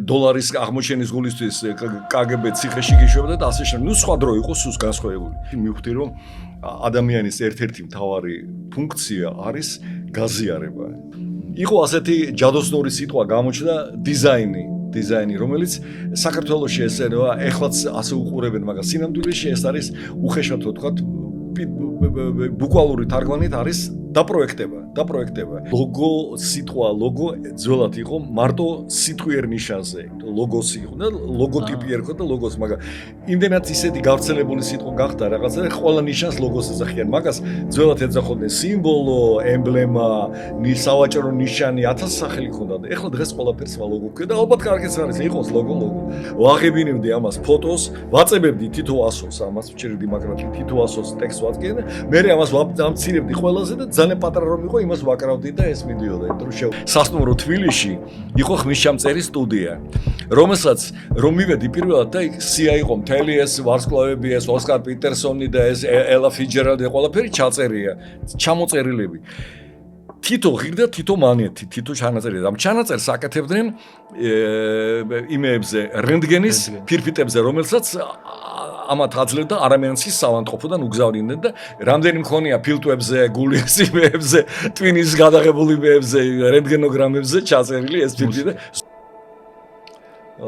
დოლარის აღმოჩენის გულისთვის KGB ციხეში გიშვებოდა და ასე შემდეგ. ნუ სხვა დრო იყო სულ განსხვავებული. მივხვდი რომ ადამიანის ერთ-ერთი მთავარი ფუნქცია არის გაზიარება. იყო ასეთი ჯადოსნური სიტყვა გამოჩნდა დიზაინი, რომელიც საქართველოში ესეა, ეხლაც ასე უყურებენ, მაგრამ სინამდვილეში ეს არის უხეშად ვთქვათ, ბუკვალური თარგმანით არის დაპროექტება. ლოგო ძველად იყო მარტო სიტყვიერ ნიშანზე. ლოგოსი იყო და ლოგოტიპი ერქვა და ლოგოს, მაგრამ იმდენად ისეთი გავრცელებული სიტყვა გახდა რაღაცა, ყველა ნიშანს ლოგოს ეძახიან. მაგას ძველად ეძახოდნენ სიმბოლო, ემბლემა, სავაჭრო ნიშანი, 1000 სახელი ჰქონდა. ეხლა დღეს ყველაფერს ლოგო ქვია და ალბათ კარგიც არის, იყოს ლოგო. ვაღებინებდი ამას ფოტოს, ვაწებებდი თითო ასოს, ამას ვჭირდი, მაგრამ თითო ასოს ტექსტს ვაწკენე, მე ამას ვამცირებდი ყველაზე და ძალიან პატარა რომ იყო, იმას ვაკრავდი და ეს მიდიოდა. სასტუმრო თბილისში იყო ხმისჩამწერი სტუდია, რომელსაც რომ მივედი პირველად და სია იყო მთელი ეს ვარსკვლავები, ეს ოსკარ პიტერსონი და ეს ელა ფიჯერალდი, ყველაფერი ჩაწერია, ჩამოწერილები. თითო ღირდა, თითო მანეთი, თითო ჩანაწერი. ამ ჩანაწერს აკეთებდნენ იმეებზე, რენტგენის ფირფიტებზე, რომელსაც ამათ აძლევდა არამენცის სავანტყოფოდან უგზავნიდნენ და რამდენი მქონია ფილტვებზე, გულის იმეებზე, ტვინის გადაღებული იმეებზე, რენტგენოგრამებზე ჩაწერილი ეს ფილტვი.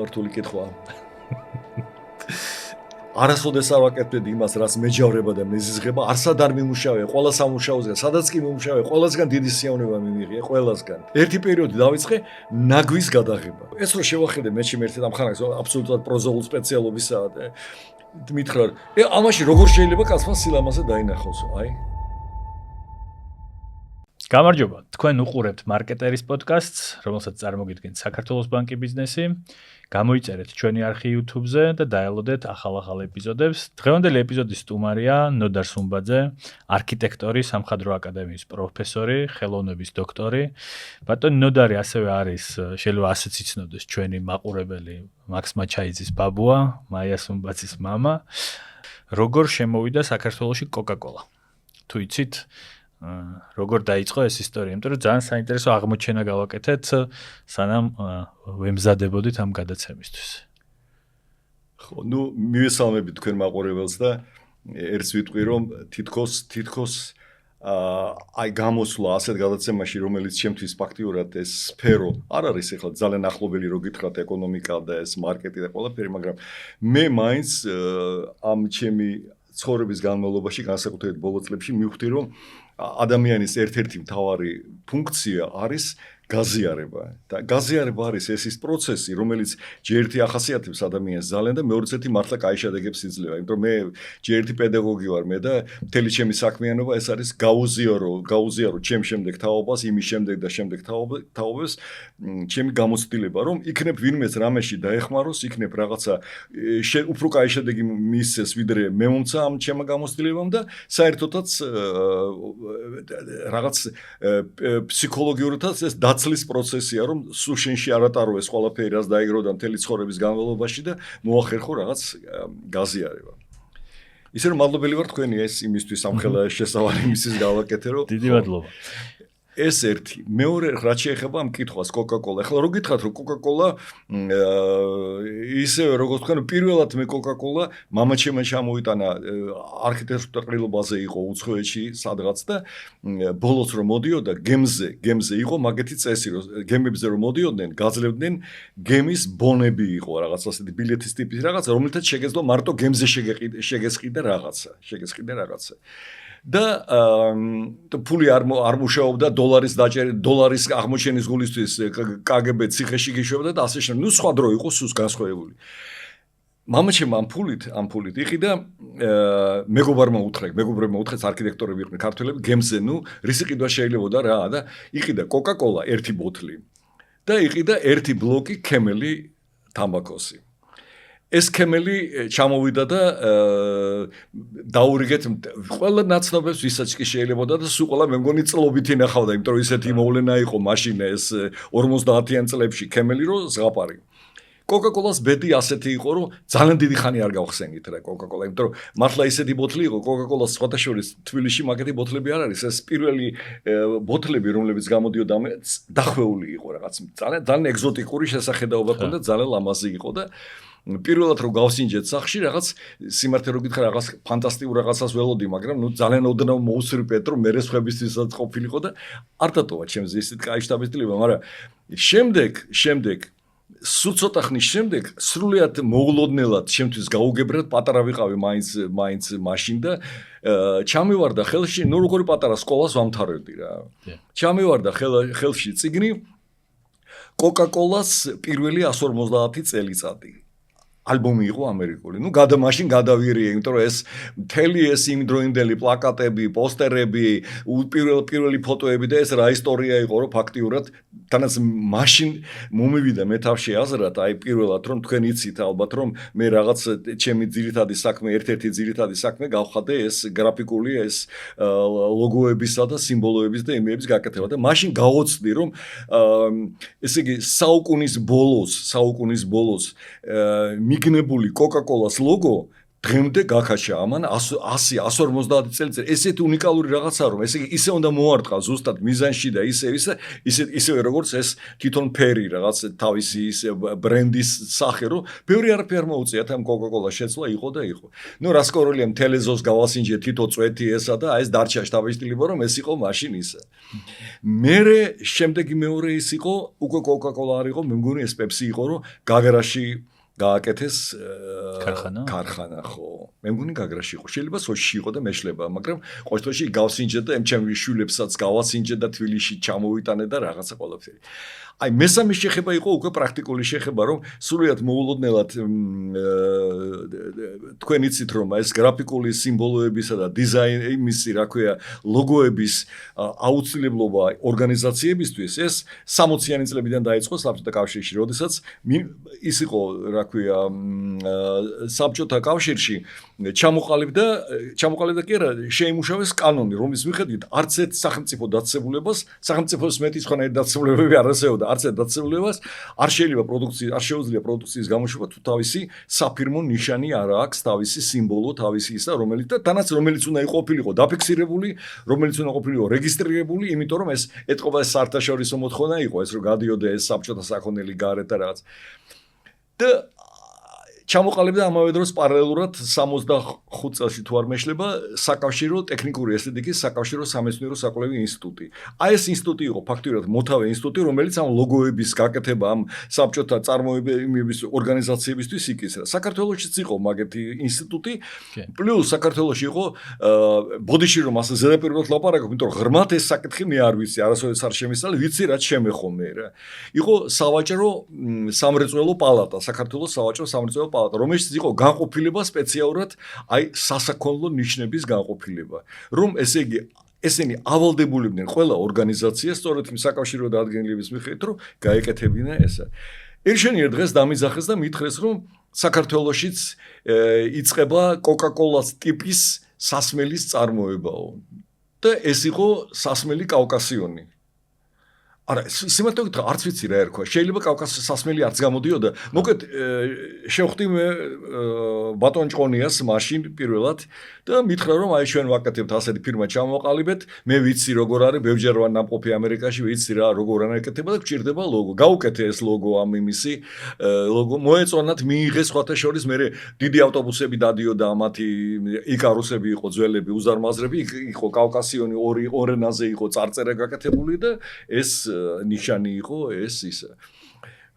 რთული კითხვა. არასოდეს არ ვაკეთებდი იმას, რაც მეჯავრება და მეზიზღება, არსად არ მიმუშავე, ყველა სამუშაოზე, სადაც კი მიმუშავე, ყველასგან დიდი სიამოვნება მიმიღია, ყველასგან. ერთი პერიოდი დავიწყე ნაგვის გადაღება. ეს რო შევახედე მე შემერთეთ ამ ხანას, აბსოლუტურად პროზაულ სპეციალობისაა და მითხრა, ამაში როგორ შეიძლება კაცმა სილამაზე დაინახოს, აი. გამარჯობა, თქვენ უყურებთ მარკეტერის პოდკასტს, რომელსაც წარმოგიდგენთ საქართველოს ბანკი ბიზნესი. გამოიწერეთ ჩვენი არხი YouTube-ზე და დაელოდეთ ახალ ეპიზოდებს. დღევანდელი ეპიზოდის სტუმარია ნოდარ სუმბაძე, არქიტექტორი, სამხატვრო აკადემიის პროფესორი, ხელოვნების დოქტორი. ბატონი ნოდარი ასევე არის, შეიძლება ასეც იცნობდეს, ჩვენი მაყურებელი მაქს მაჩაიძის ბაბუა, მაია სუმბაძის მამა. როგორ შემოვიდა საქართველოში Coca-Cola? თუ იცით, როგორ დაიწყო ეს ისტორია, იმიტომ რომ ძალიან საინტერესო აღმოჩენა გავაკეთეთ, სანამ ვემზადებოდით ამ გადაცემისთვის. ხო, ნუ მივესალმებით თქვენ მაყურებელს და ერთს ვიტყვი, რომ თითქოს აი გამოსვლა ასეთ გადაცემაში, რომელიც ჩემთვის ფაქტიურად ეს სფერო არ არის ახლა ძალიან ახლობელი რო გითხრათ ეკონომიკა და ეს მარკეტი და ყველაფერი, მაგრამ მე მაინც ამ ჩემი ცხოვრების განმავლობაში, განსაკუთრებით ბოლო წლებში მივხვდი, რომ ადამიანის ერთ-ერთი მთავარი ფუნქცია არის გაზიარება. და გაზიარება არის ის პროცესი, რომელიც ჯერ ერთი ახასიათებს ადამიანს ძალიან და მეორე ერთი მართლა კაი შედეგებს იძლევა. იმიტომ რომ მე ჯერ ერთი პედაგოგი ვარ მე და მთელი ჩემი საქმიანობა ეს არის გაუზიარო ჩემ შემდეგ თაობას, იმის შემდეგ და შემდეგ თაობებს ჩემი გამოცდილება, რომ იქნებ ვინმეც რამეში დაეხმაროს, იქნებ რაღაცა უფრო კაი შედეგი მისცეს, ვიდრე მე მომცა ამ ჩემმა გამოცდილებამ და საერთოდაც რაღაც ფსიქოლოგიურადაც ეს დაცლის პროცესია, რომ სულ შენში არ ატაროეს ყველაფერი, რაც დაიგრო და მთელი ცხოვრების განმავლობაში და მოახერხო რაღაც გაზიარება. ისე რომ მადლობელი ვარ თქვენი ეს იმისთვის ამხელა შესავალი იმისთვის გავაკეთე, რომ დიდი მადლობა. ეს ერთი. მეორე რაც შეეხება ამ კითხვას Coca-Cola. ახლა რო გითხრათ რომ Coca-Cola ისე როგორც თქვენ პირველად მე Coca-Cola მამაჩემმა ჩამოიტანა არქიტექტურაზე იყო უცხოეთში სადღაც და ბოლოს რომ მოდიოდა გემზე იყო მაგეთი წესი რომ გემებზე რომ მოდიოდნენ გაძლევდნენ გემის ბონები იყო რაღაც ასეთი ბილეთის ტიპის რაღაცა რომელთაც შეგეძლო მარტო გემზე შეგესყიდე რაღაცა და ფული არ მუშაობდა დოლარის აღმოჩენის გულისთვის KGB ციხეში გიშვებოდა და ასე შემდეგ. ნუ სხვა დრო იყო სულ განსხვავებული. მამაჩემ ამ ფულით იყიდა მეგობრებმა უთხრეს არქიტექტორები იყვნენ ქართველები გემზე, ნუ რისი ყიდვა შეიძლებოდა რა და იყიდა Coca-Cola ერთი ბოთლი და იყიდა ერთი ბლოკი ქემელი თამბაქოსი. ეს ქემელი ჩამოვიდა და დაურიგეთ ყველა ნაცნობებს, ვისაც კი შეიძლებოდა და სულ ყველა მე მგონი წლობით ინახავდა, იმიტომ რომ ისეთი მოვლენა იყო მაშინ ეს 50-იან წლებში ქემელი რო ზღაპარი. Coca-Cola-ს ბედი ასეთი იყო, რომ ძალიან დიდი ხანი არ გავხსენით რა Coca-Cola, იმიტომ რომ მართლა ისეთი ბოთლი იყო Coca-Cola-ს სხვადასხვა თბილისში მაგეთი ბოთლები არ არის, ეს პირველი ბოთლები, რომლებიც გამოდიოდა დახვეული იყო რაღაც ძალიან ეგზოტიკური შესახედაობა ჰქონდა, ძალიან ლამაზი იყო და პირველად რომ გავსინჯეთ სახში რაღაც სიმართლე რო გითხრა რაღაც ფანტასტიკურ რაღაცას ველოდი, მაგრამ ნუ ძალიან ოდნავ მოусრიფეთ რომ მე სხვებისთვისაც ყოფილიყო და არ დატოვა ჩემს ისეთ კაი შტაბისტილება, მაგრამ შემდეგ სულ ცოტა ხნის შემდეგ სრულიად მოულოდნელად ჩემთვის გაუგებრად პატარა ვიყავი მაინც მაშინ და ჩამივარდა ხელში ნუ როგორი პატარა სკოლას ვამთავრებდი რა. ჩამივარდა ხელში წიგნი Coca-Cola-ს პირველი 150 წელიწადი. ალბომი იყო ამერიკული. ნუ მაშინ გადავირიე, იმიტომ რომ ეს მთელი ეს იმდროინდელი პლაკატები, პოსტერები, პირველი ფოტოები და ეს რა ისტორია იყო, რომ ფაქტიურად თანაც მაშინ მომივიდა მე თავში აზრად, აი პირველად რომ თქვენ იცით ალბათ რომ მე რაღაც ჩემი ძირითადი საქმე, ერთ-ერთი ძირითადი საქმე გავხადე ეს გრაფიკული ეს ლოგოებისა და სიმბოლოების და იმეების გაკეთება და მაშინ გავოცდი რომ ესე იგი საუკუნის ბოლოს მიგნებული Coca-Cola-ს ლოგო დღემდე გაქაჩა ამან 150 წელიწად ესეთი უნიკალური რაღაცაა რომ ესე იგი ისე უნდა მოარტყა ზუსტად მიზანში და ისე როგორც ეს თვითონ ფერი რაღაც თავისი ის ბრენდის სახე რომ ბევრი არაფერი არ მოუწიათ ამ Coca-Cola შეცვლა იყო და იყო. ნუ რასკოროლია თელეზოს გავასინჯე თითო წვეთი ესა და ეს დარჩა შტაბისტილება რომ ეს იყო მაშინ ისე. მერე შემდეგი მეორე ის იყო უკვე Coca-Cola არ იყო მე მგონი ეს Pepsi იყო რომ გაგრაში გააკეთეს ქარხანა ხო მე მგონი გაგრაში იყო შეიძლება სოჭში იყო და მეშლება მაგრამ ყოველ შემთხვევაში გავსინჯე და ჩემი შვილებსაც გავასინჯე და თბილისში ჩამოვიტანე და რაღაცა ყველაფერი აი მესამე შეხება იყო უკვე პრაქტიკული შეხება რომ სრულიად მოულოდნელად თქვენ იცით რომ ეს გრაფიკული სიმბოლოებისა და დიზაინის რა ქვია ლოგოების აუცილებლობა ორგანიზაციებისთვის ეს 60-იანი წლებიდან დაიწყო საბჭოთა კავშირში როდესაც ის იყო რა ქვია საბჭოთა კავშირში ჩამოყალიბდა კი არა შეიმუშავეს კანონი რომლის მიხედვით არც ერთ სახელმწიფო დაწესებულებას სახელმწიფოს მეტი სხვანაირი დაწესებულებები არ არსებობდა არც ერთ დაწესებულებას არ შეუძლია პროდუქციის გამოშვება თუ თავისი საფირმო ნიშანი არ აქვს თავისი სიმბოლო თავისი ისა რომელიც უნდა ყოფილიყო დაფიქსირებული რომელიც უნდა ყოფილიყო რეგისტრირებული იმიტომ რომ ეს ეთყობა საერთაშორისო მოთხოვნა იყო ეს რომ გადიოდა ეს საბჭოთა საქონელი გარეთ და რაღაც და ჩამოყალიბდა ამავე დროს პარალელურად 65 წელში თუ არ მეშლება საკავშირო ტექნიკური ესთეტიკის საკავშირო სამეცნიერო საკვლევი ინსტიტუტი. აი ეს ინსტიტუტი იყო ფაქტიურად მოთავე ინსტიტუტი, რომელიც ამ ლოგოების გაკეთება, ამ საბჭოთა წარმოებების ორგანიზაციებისთვის იკისრა. საქართველოშიც იყო მაგეთი ინსტიტუტი, პლუს საქართველოში იყო ბოდიში რომ ასე ზედაპირულად ლაპარაკობ, იმიტომ რომ ღრმად ეს საკითხი მე არ ვიცი, არასოდეს არ შემისწავლე, ვიცი რაც შემეხო მე რა. იყო სავაჭრო სამრეწველო პალატა, საქართველოს სავაჭრო სამრეწველო რომელიც იყო განყოფილება სპეციალურად აი სასაქონლო ნიშნების განყოფილება რომ ესე იგი ესენი ავალდებულებდნენ ყველა ორგანიზაცია სწორედ იმ საკავშირო დადგენილების მიხედვით რომ გაეკეთებინა ესა ერთხელ დღეს დამიძახეს და მითხრეს რომ საქართველოშიც იწყება Coca-Cola-ს ტიპის სასმელის წარმოებაო და ეს იყო სასმელი კავკასიონი არა, სიმართლე გითხრა, არც ვიცი რა ერქვა. შეიძლება კავკასიის სასმელი არც გამოდიოდა. მოკლედ შევხვდი მე ბატონ ჭყონიას მაშინ პირველად და მითხრა რომ აი ჩვენ ვაკეთებთ ასეთი ფირმა ჩამოვყალიბეთ. მე ვიცი როგორ არის, ბევრჯერ ვარ ნამყოფი ამერიკაში, ვიცი რა როგორ ანაკეთება და გჭირდება ლოგო. გავუკეთე ეს ლოგო ამ იმისი ლოგო. მოეწონათ მიიღეს სხვათა შორის მე დიდი ავტობუსები დადიოდა მათი იკარუსები იყო ძველები, უზარმაზრები, იყო კავკასიონი ორ ენაზე იყო წარწერა გაკეთებული და ეს ნიშანი იყო ეს ისა.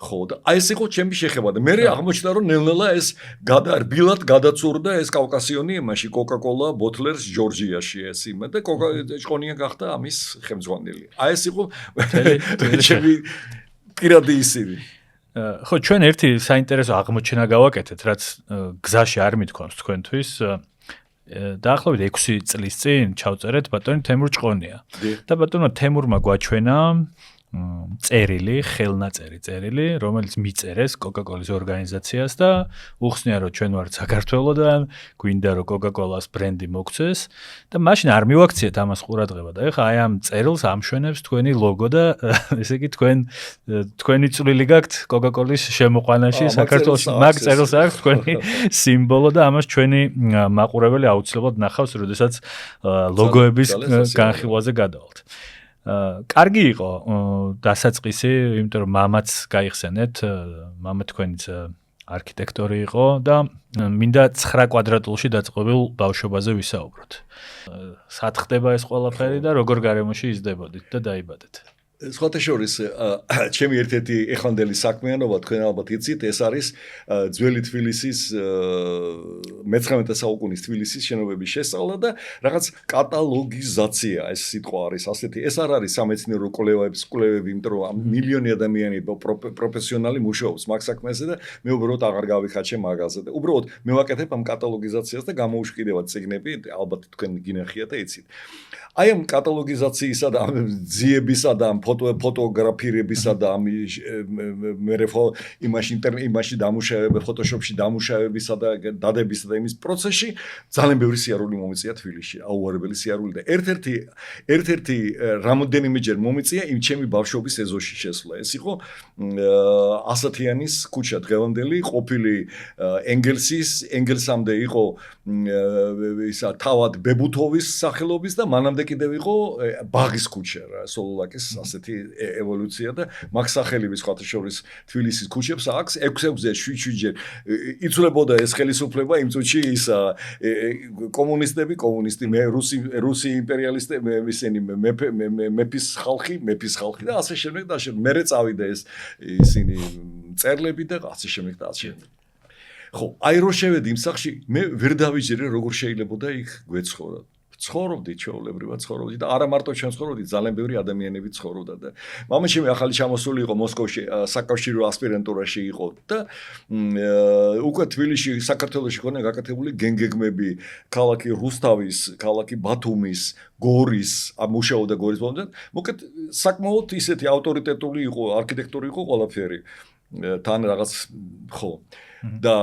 ხო და აი ეს იყო ჩემი შეხება და მე აღმოჩნდა რომ ნელ-ნელა ეს რბილად გადაცურდა ეს კავკასიონი იმაში Coca-Cola ბოთლერს ჯორჯიაში ეს იმა და ჭყონია გახდა ამის ხელმძღვანელი. აი ეს იყო ჩემი პირადი ისივი. ხო ჩვენ ერთი საინტერესო აღმოჩენა გავაკეთეთ რაც გზაში არ მithქვამს თქვენთვის დაახლოებით 6 წლის წინ ჩავწერეთ ბატონი თემურ ჭყონია და ბატონმა თემურმა გვაჩვენა წერილი, ხელნაწერი წერილი, რომელიც მიწერეს Coca-Cola-ის ორგანიზაციას და უხსნია, რომ ჩვენ ვართ საქართველოდან, გვინდა რომ Coca-Cola-ს ბრენდი მოგცეს და მაშინ არ მივაქციეთ ამას ყურადღება და ეხლა აი ამ წერილს ამშვენებს თქვენი ლოგო და ესე იგი თქვენი წვლილი გაქვთ Coca-Cola-ის შემოყვანაში საქართველოში მაგ წერილს აქვს თქვენი სიმბოლო და ამას ჩვენი მაყურებელი აუცილებლად ნახავს, როდესაც ლოგოების განხილვაზე გადავალთ. კარგი იყო დასაწყისი, იმიტომ რომ მამაც გაიხსენეთ, მამა თქვენიც არქიტექტორი იყო და მინდა 9 კვადრატულში დაწყობილ ბავშვობაზე ვისაუბროთ. სად ხდება ეს ყველაფერი და როგორ გარემოში იზრდებოდით და დაიბადეთ? სხვათა შორის ჩემი ერთ-ერთი ეხანდელი საქმიანობა თქვენ ალბათ იცით, ეს არის ძველი თბილისის 19 საუკუნის თბილისის შენობების შესწავლა და რაღაც კატალოგიზაცია ეს სიტყვა არის ასეთი. ეს არ არის სამეცნიერო კვლევები, იმიტომ რომ მილიონი ადამიანი პროფესიონალი მუშაობს მაგ საქმეზე და მე უბრალოდ აღარ გავიხაჩე მაგაზე და უბრალოდ მე ვაკეთებ ამ კატალოგიზაციას და გამოუშკიდებათ წიგნები, ალბათ თქვენ გინახიათ და იცით. აი ამ კატალოგიზაციისა და ძიებისა და ფოტოგრაფირებისა და იმაში დამუშავება, ფოტოშოპში დამუშავებისა და დადებისა და იმის პროცესში ძალიან ბევრი სიარული მომიწია თბილისში, აუარებელი სიარული და ერთ-ერთი რამოდენიმეჯერ მომიწია იმ ჩემი ბავშვობის ეზოში შესვლა. ეს იყო ასათიანის ქუჩა დღევანდელი, ყოფილი ენგელსამდე იყო ისა თავად ბებუთოვის სახელობის და მანამდე კიდევ იყო ბაღის ქუჩა რა, სოლოლაკის ასეთი ევოლუცია და მაგ სახელების სხვათა შორის თბილისის ქუჩებს აქვს 6-6-ჯერ, 7-7-ჯერ იცვლებოდა ეს ხელისუფლება იმ წუთში ის კომუნისტი, მე რუსი იმპერიალისტები, ისინი მეფის ხალხი და ასე შემდეგ და მერე წავიდა ეს ისინი წერლები და ასე შემდეგ და ასე შემდეგ. ხო, აი რო შევედი იმ სახში, მე ვერ დავიჯერე როგორ შეიძლება და იქ გვეცხოვრა. ცხოვრობდით ჩვეულებრივად ცხოვრობდით და არა მარტო ჩვენ ცხოვრობდით, ძალიან ბევრი ადამიანები ცხოვრობდა და მამაჩემი ახალი ჩამოსული იყო მოსკოვში საკავშირო ასპირანტურაში იყო და უკვე თბილისში საქართველოში ხოდნენ გაკეთებული გენგეგმები ქალაქი რუსთავის, ქალაქი ბათუმის, გორის, მუშაობდა გორის ბოლომდე. მოკეთ საკმაოდ ისეთი ავტორიტეტული იყო, არქიტექტორი იყო ყველაფერი. თან რაღაც ხო და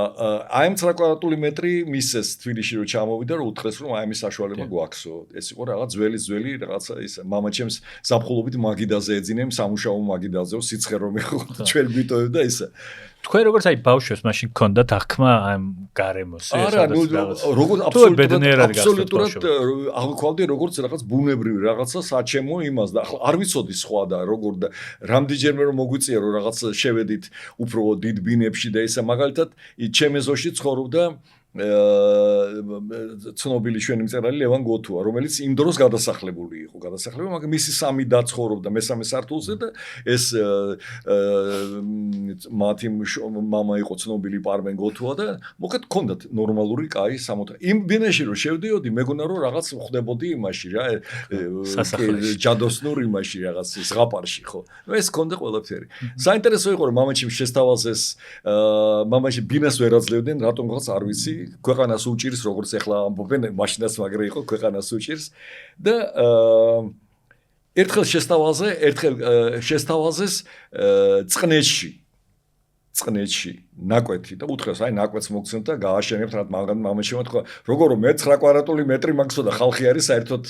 აი ამ 9 კვადრატული მეტრი მისეს თბილისში რომ ჩამოვიდა რომ უთხრეს რომ აი ამის საშუალება გვაქვსო. ეს იყო რაღაც ძველი რაღაცა ის მამაჩემს ზაფხულობით მაგიდაზე ეძინემ სამუშაო მაგიდაზეო სიცხე რომ იყო ჩვენ გვიტოვებ და ისა. თქვენ როგორც აი ბავშვებს მაშინ გქონდათ აღქმა ამ გარემოს არა, როგორც აბსოლუტურად აღვქვავდი როგორც რაღაც ბუნებრივი რაღაცა საჩემო იმას და ახლა არ ვიცოდი სხვა და როგორ და რამდენჯერმე რომ მოგვიწია რომ რაღაც შევედით უფრო დიდ ბინებში და ისა მაგალითად ჩემ ეზოში ცხოვრობდა ცნობილი ჩვენი მწერალი ლევან გოთუა, რომელიც იმ დროს გადასახლებული იყო, მაგრამ მისი სამი და ცხოვრობდა მესამე სართულზე და ეს მათი მამა იყო ცნობილი პარმენ გოთუა და მოკეთ ჰქონდათ ნორმალური კაი სამოთა. იმ ბინაში რომ შევდიოდი, მეგონა რომ რაღაც ხდებოდი იმაში რა, ჯადოსნურ იმაში რაღაც ზღაპარში ხო. ეს ჰქონდა ყველაფერი. საინტერესო იყო რომ მამაჩემ შესთავაზეს, მამაში ბინას ვერ აძლევდნენ, რატომღაც არ ვიცი. ქვეყანას უჭირს როგორც ახლა ამბობენ მაშინაც მაგრა იყო ქვეყანას უჭირს და ერთხელ შესთავაზეს წყნეთში ნაკვეთი და უთხრეს აი ნაკვეთს მოგცემთ და გააშენებთ რა მამაშემა თქვა როგორ მე 9 კვადრატული მეტრი მაქვს და ხალხი არის საერთოდ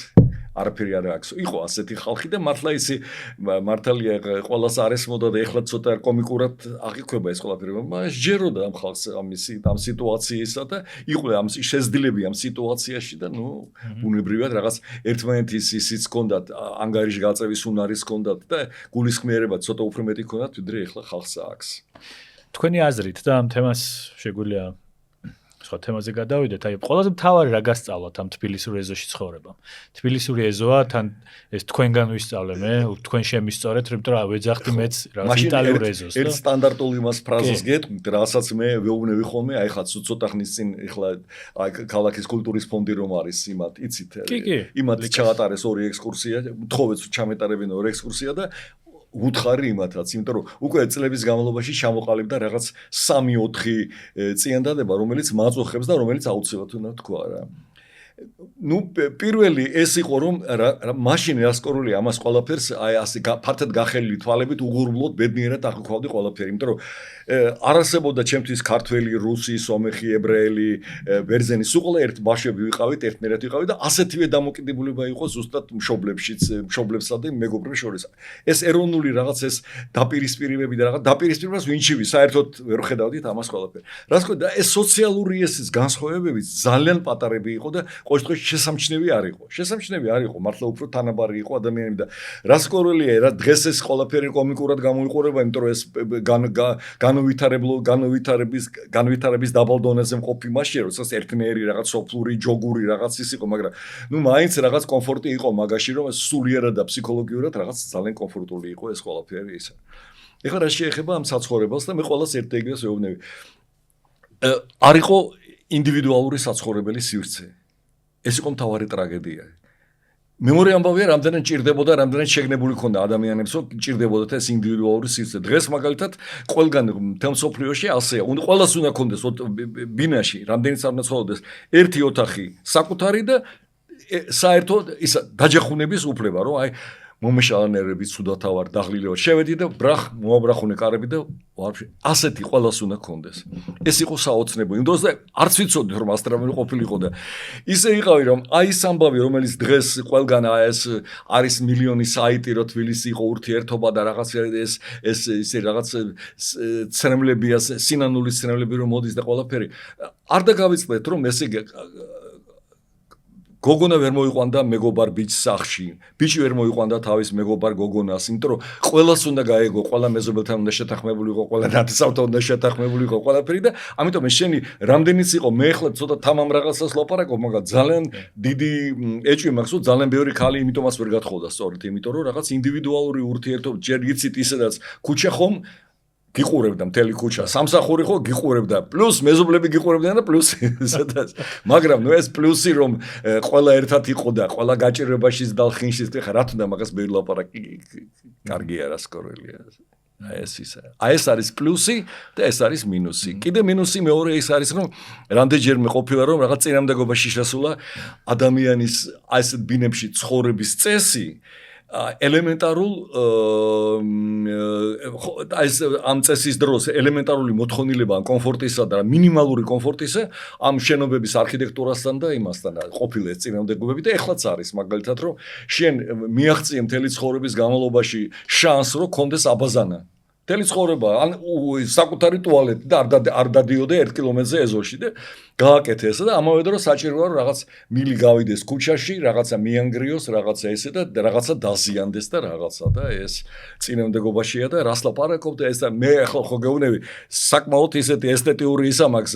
არაფერი არ აქვს. იყო ასეთი ხალხი და მართლა ისი მართალია ყველას არ ესმოდა და ეხლა ცოტა კომიკურად აღიქვება ეს ყველაფერი. მაგრამ ჯეროდა ამ ხალხს ამ სიტუაციისა და იყო ამ შეზრდილები ამ სიტუაციაში და ნუ ბუნებრივად რაღაც ერთმანეთის ისიც ჰქონდათ ანგარიში გაწევის უნარის ჰქონდათ და გულისხმიერება ცოტა უფრო მეტი ჰქონდათ ვიდრე ეხლა ხალხს აქვს. თქვენი აზრით და ამ თემას შეგვიძლია სხვა თემაზე გადავიდეთ. აი, ყველაზე მთავარი რა გასწავლათ ამ თბილისურ ეზოში ცხოვრებამ. თბილისური ეზოა თან ეს თქვენგან ვისწავლე მე, თქვენ შემისწორეთ, იმიტომ რომ ვეძახდი მეც რაღაც იტალიურ ეზოს და ერთ სტანდარტულ იმას ფრაზას გეტყვით, რასაც მე ვეუბნები ხოლმე, აი ხა ცოტა ხნის წინ ეხლა აი ქალაქის კულტურის ფონდი რომ არის იმათ, იცით? იმათ ჩაატარეს ორი ექსკურსია, თხოვეთ ჩამეტარებინა ორი ექსკურსია და უთხარი იმათაც, იმიტომ რომ უკვე წლების განმავლობაში ჩამოყალიბდა რაღაც 3-4 წიანდადება, რომელიც მაწუხებს და რომელიც აუცილებლად უნდა თქვა რა. ნუ პირველი ეს იყო რომ მაშინ რასკორული ამას ყველაფერს აი ასე ფართად გახელილი თვალებით უღურბლოდ ბედნიერად აღვქვავდი ყველაფერი, იმიტომ რომ არ არსებობდა ჩემთვის ქართველი, რუსი, სომეხი, ებრაელი, ბერძენი, სულ ყველა ერთ ბავშვები ვიყავით, ერთნაირად ვიყავით და ასეთივე დამოკიდებულება იყო ზუსტად მშობლებსა და მეგობრებს შორის. ეს ეროვნული რაღაც ეს დაპირისპირებები და რაღაც დაპირისპირებას ვინჩივი საერთოდ ვერ ხედავდით ამას ყველაფერს. რას ქვია და ეს სოციალური ესის განსხვავებებიც ძალიან პატარები იყო და ყოველ შემთხვევაში შესამჩნევი არ იყო. შესამჩნევი არ იყო, მართლა უფრო თანაბარი იყო ადამიანები და რას კორელია რა დღეს ეს ყველაფერი კომიკურად გამოიყურება, იმიტომ რომ ეს განვითარების დაბალ დონეზე მყოფი მასშია, როდესაც ერთნაირი რაღაც სოფლური, ჯოგური რაღაც ის იყო, მაგრამ ნუ მაინც რაღაც კომფორტი იყო მაგაში, რომ სულიერად და ფსიქოლოგიურად რაღაც ძალიან კომფორტული იყო ეს ყველაფერი ისა. ეხლა რა შეეხება ამ საცხოვრებელს და მე ყველას ერთ ეგრეს ვეუბნები. არ იყო ინდივიდუალური საცხოვრებელი სივრცე. ეს იყო მთავარი ტრაგედია. მემორი ამბავია, რამდენად ჭირდებოდა, რამდენად შეგნებული ქონდა ადამიანებს, რომ ჭირდებოდა ეს ინდივიდუალური სივრცე. დღეს მაგალითად ყველგან მთელ მსოფლიოში ასეა. ყველას უნდა ქონდეს ბინაში, რამდენიც არ უნდა ცხოვრდეს, ერთი ოთახი საკუთარი და საერთოდ ის დაჯახუნების უფლება, რომ აი მომეშალანერები ცუდათა ვარ, დაღლილება შევედი და მოაბრახუნე კარები და ასეთი ყველას უნდა ქონდეს. ეს იყო საოცნებო. იმ დროს და არც ვიცოდი რომ ასტრამელი ყოფილიყო და ისე იყავი რომ აი ეს ამბავი რომელიც დღეს ყველგან ეს არის მილიონი საიტი რო თბილისი იყო ურთიერთობა და რაღაც ეს ისე რაღაც ცრემლებია, სინანულის ცრემლები რომ მოდის და ყველაფერი არ დაგავიწყდეთ რომ ესე გოგონა ვერ მოიყვანდა მეგობარ ბიჭს სახში. ბიჭი ვერ მოიყვანდა თავის მეგობარ გოგონას, იმიტომ რომ ყველას უნდა გაეგო, ყველა მეზობელთან უნდა შეთანხმებული იყო, ყველა ნათესავთან უნდა შეთანხმებული იყო ყველაფერი და ამიტომ შენი რამდენიც იყო მე ახლა ცოტა თამამ რაღაცას ლაპარაკობ, მაგრამ ძალიან დიდი ეჭვი მაქვს, რომ ძალიან ბევრი ქალი იმიტომაც ვერ გათხოვდა სწორედ, იმიტომ რომ რაღაც ინდივიდუალური ურთიერთობა ჯერ იცით ისედაც ქუჩა ხომ გიყურებდა მთელი ქუჩა, სამსახური ხო გიყურებდა, პლუს მეზობლები გიყურებდნენ და პლუს სადაც. მაგრამ ნუ ეს პლუსი რომ ყველა ერთად იყო და ყველა გაჭირვებაშიც და ხინშიც ხა რა თქმა უნდა მაგას მე ლაპარაკი კარგია რა სკორელია. აი ეს ისა. აი ეს არის პლუსი და ეს არის მინუსი. კიდე მინუსი მეორე ის არის რომ რამდენჯერმე ყოფილა რომ რაღაც წინამდებობაში შესულა ადამიანის აი ეს ბინებში ცხოვრების წესი ელემენტარულ ეს ამ წესის დროს ელემენტარული მოთხოვნილება ან კომფორტისა და მინიმალური კომფორტისა ამ შენობების არქიტექტურასთან და იმასთან ყოფილა ეს წინამდებობები და ეხლაც არის მაგალითად რომ შენ მიაღწიე მთელი ცხოვრების განმავლობაში შანს რომ კონდეს აბაზანა მთელი ცხოვრება ან საკუთარი ტუალეტი და არ დადიოდე 1 კილომეტრზე ეზოში და გააკეთე ესა და ამავე დროს საჭიროა რომ რაღაც მილი გავიდეს ქუჩაში, რაღაცა მიანგრიოს, რაღაცა ესე და რაღაცა დაზიანდეს და რაღაცა და ეს წინამდებობაშია და რას ლაპარაკობ და ეს და მე ახლა ხო გეუბნები საკმაოდ ისეთი ესთეტიური ისა მაქვს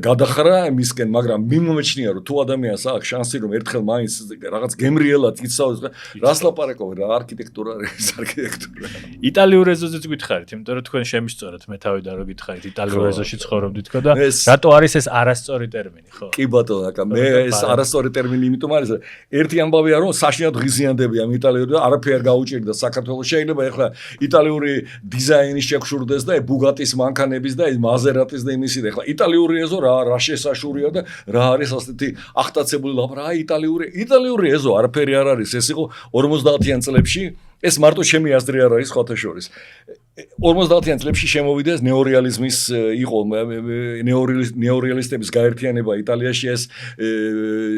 გადახრა მისკენ, მაგრამ მიმომეჩნია რომ თუ ადამიანს აქვს შანსი რომ ერთხელ მაინც რაღაც გემრიელად იცავს რას ლაპარაკობ რა არქიტექტურა ეს არქიტექტურა იტალიურ ეზოშიც გითხარით, იმიტომ რომ თქვენ შემისწორეთ მე თავიდან რომ გითხარით იტალიურ ეზოში ცხოვრობდით ხო და რატო არის ეს არასწორი ტერმინი, ხო? კი ბატონო, აკა მე ეს არასწორი ტერმინი იმიტომ არის, ერთი ამბავია რომ საშინად ღიზიანდებია იტალიური და არაფერი არ გაუჭირდა საქართველოს. შეიძლება ეხლა იტალიური დიზაინი შეგშურდეს და ბუგატის მანქანების და მაზერატის და იმისი და ეხლა იტალიური ეზო რა შესაშურია და რა არის ასეთი ახტაცებული ლაპარაკი. აი იტალიური ეზო არაფერი არ არის, ეს იყო 50-იან წლებში. ეს მარტო ჩემი აზრი არ არის ხოთა შორის. 50-იან წლებში შემოვიდა ნეორეალიზმის იყო ნეორეალისტების გაერთიანება იტალიაში ეს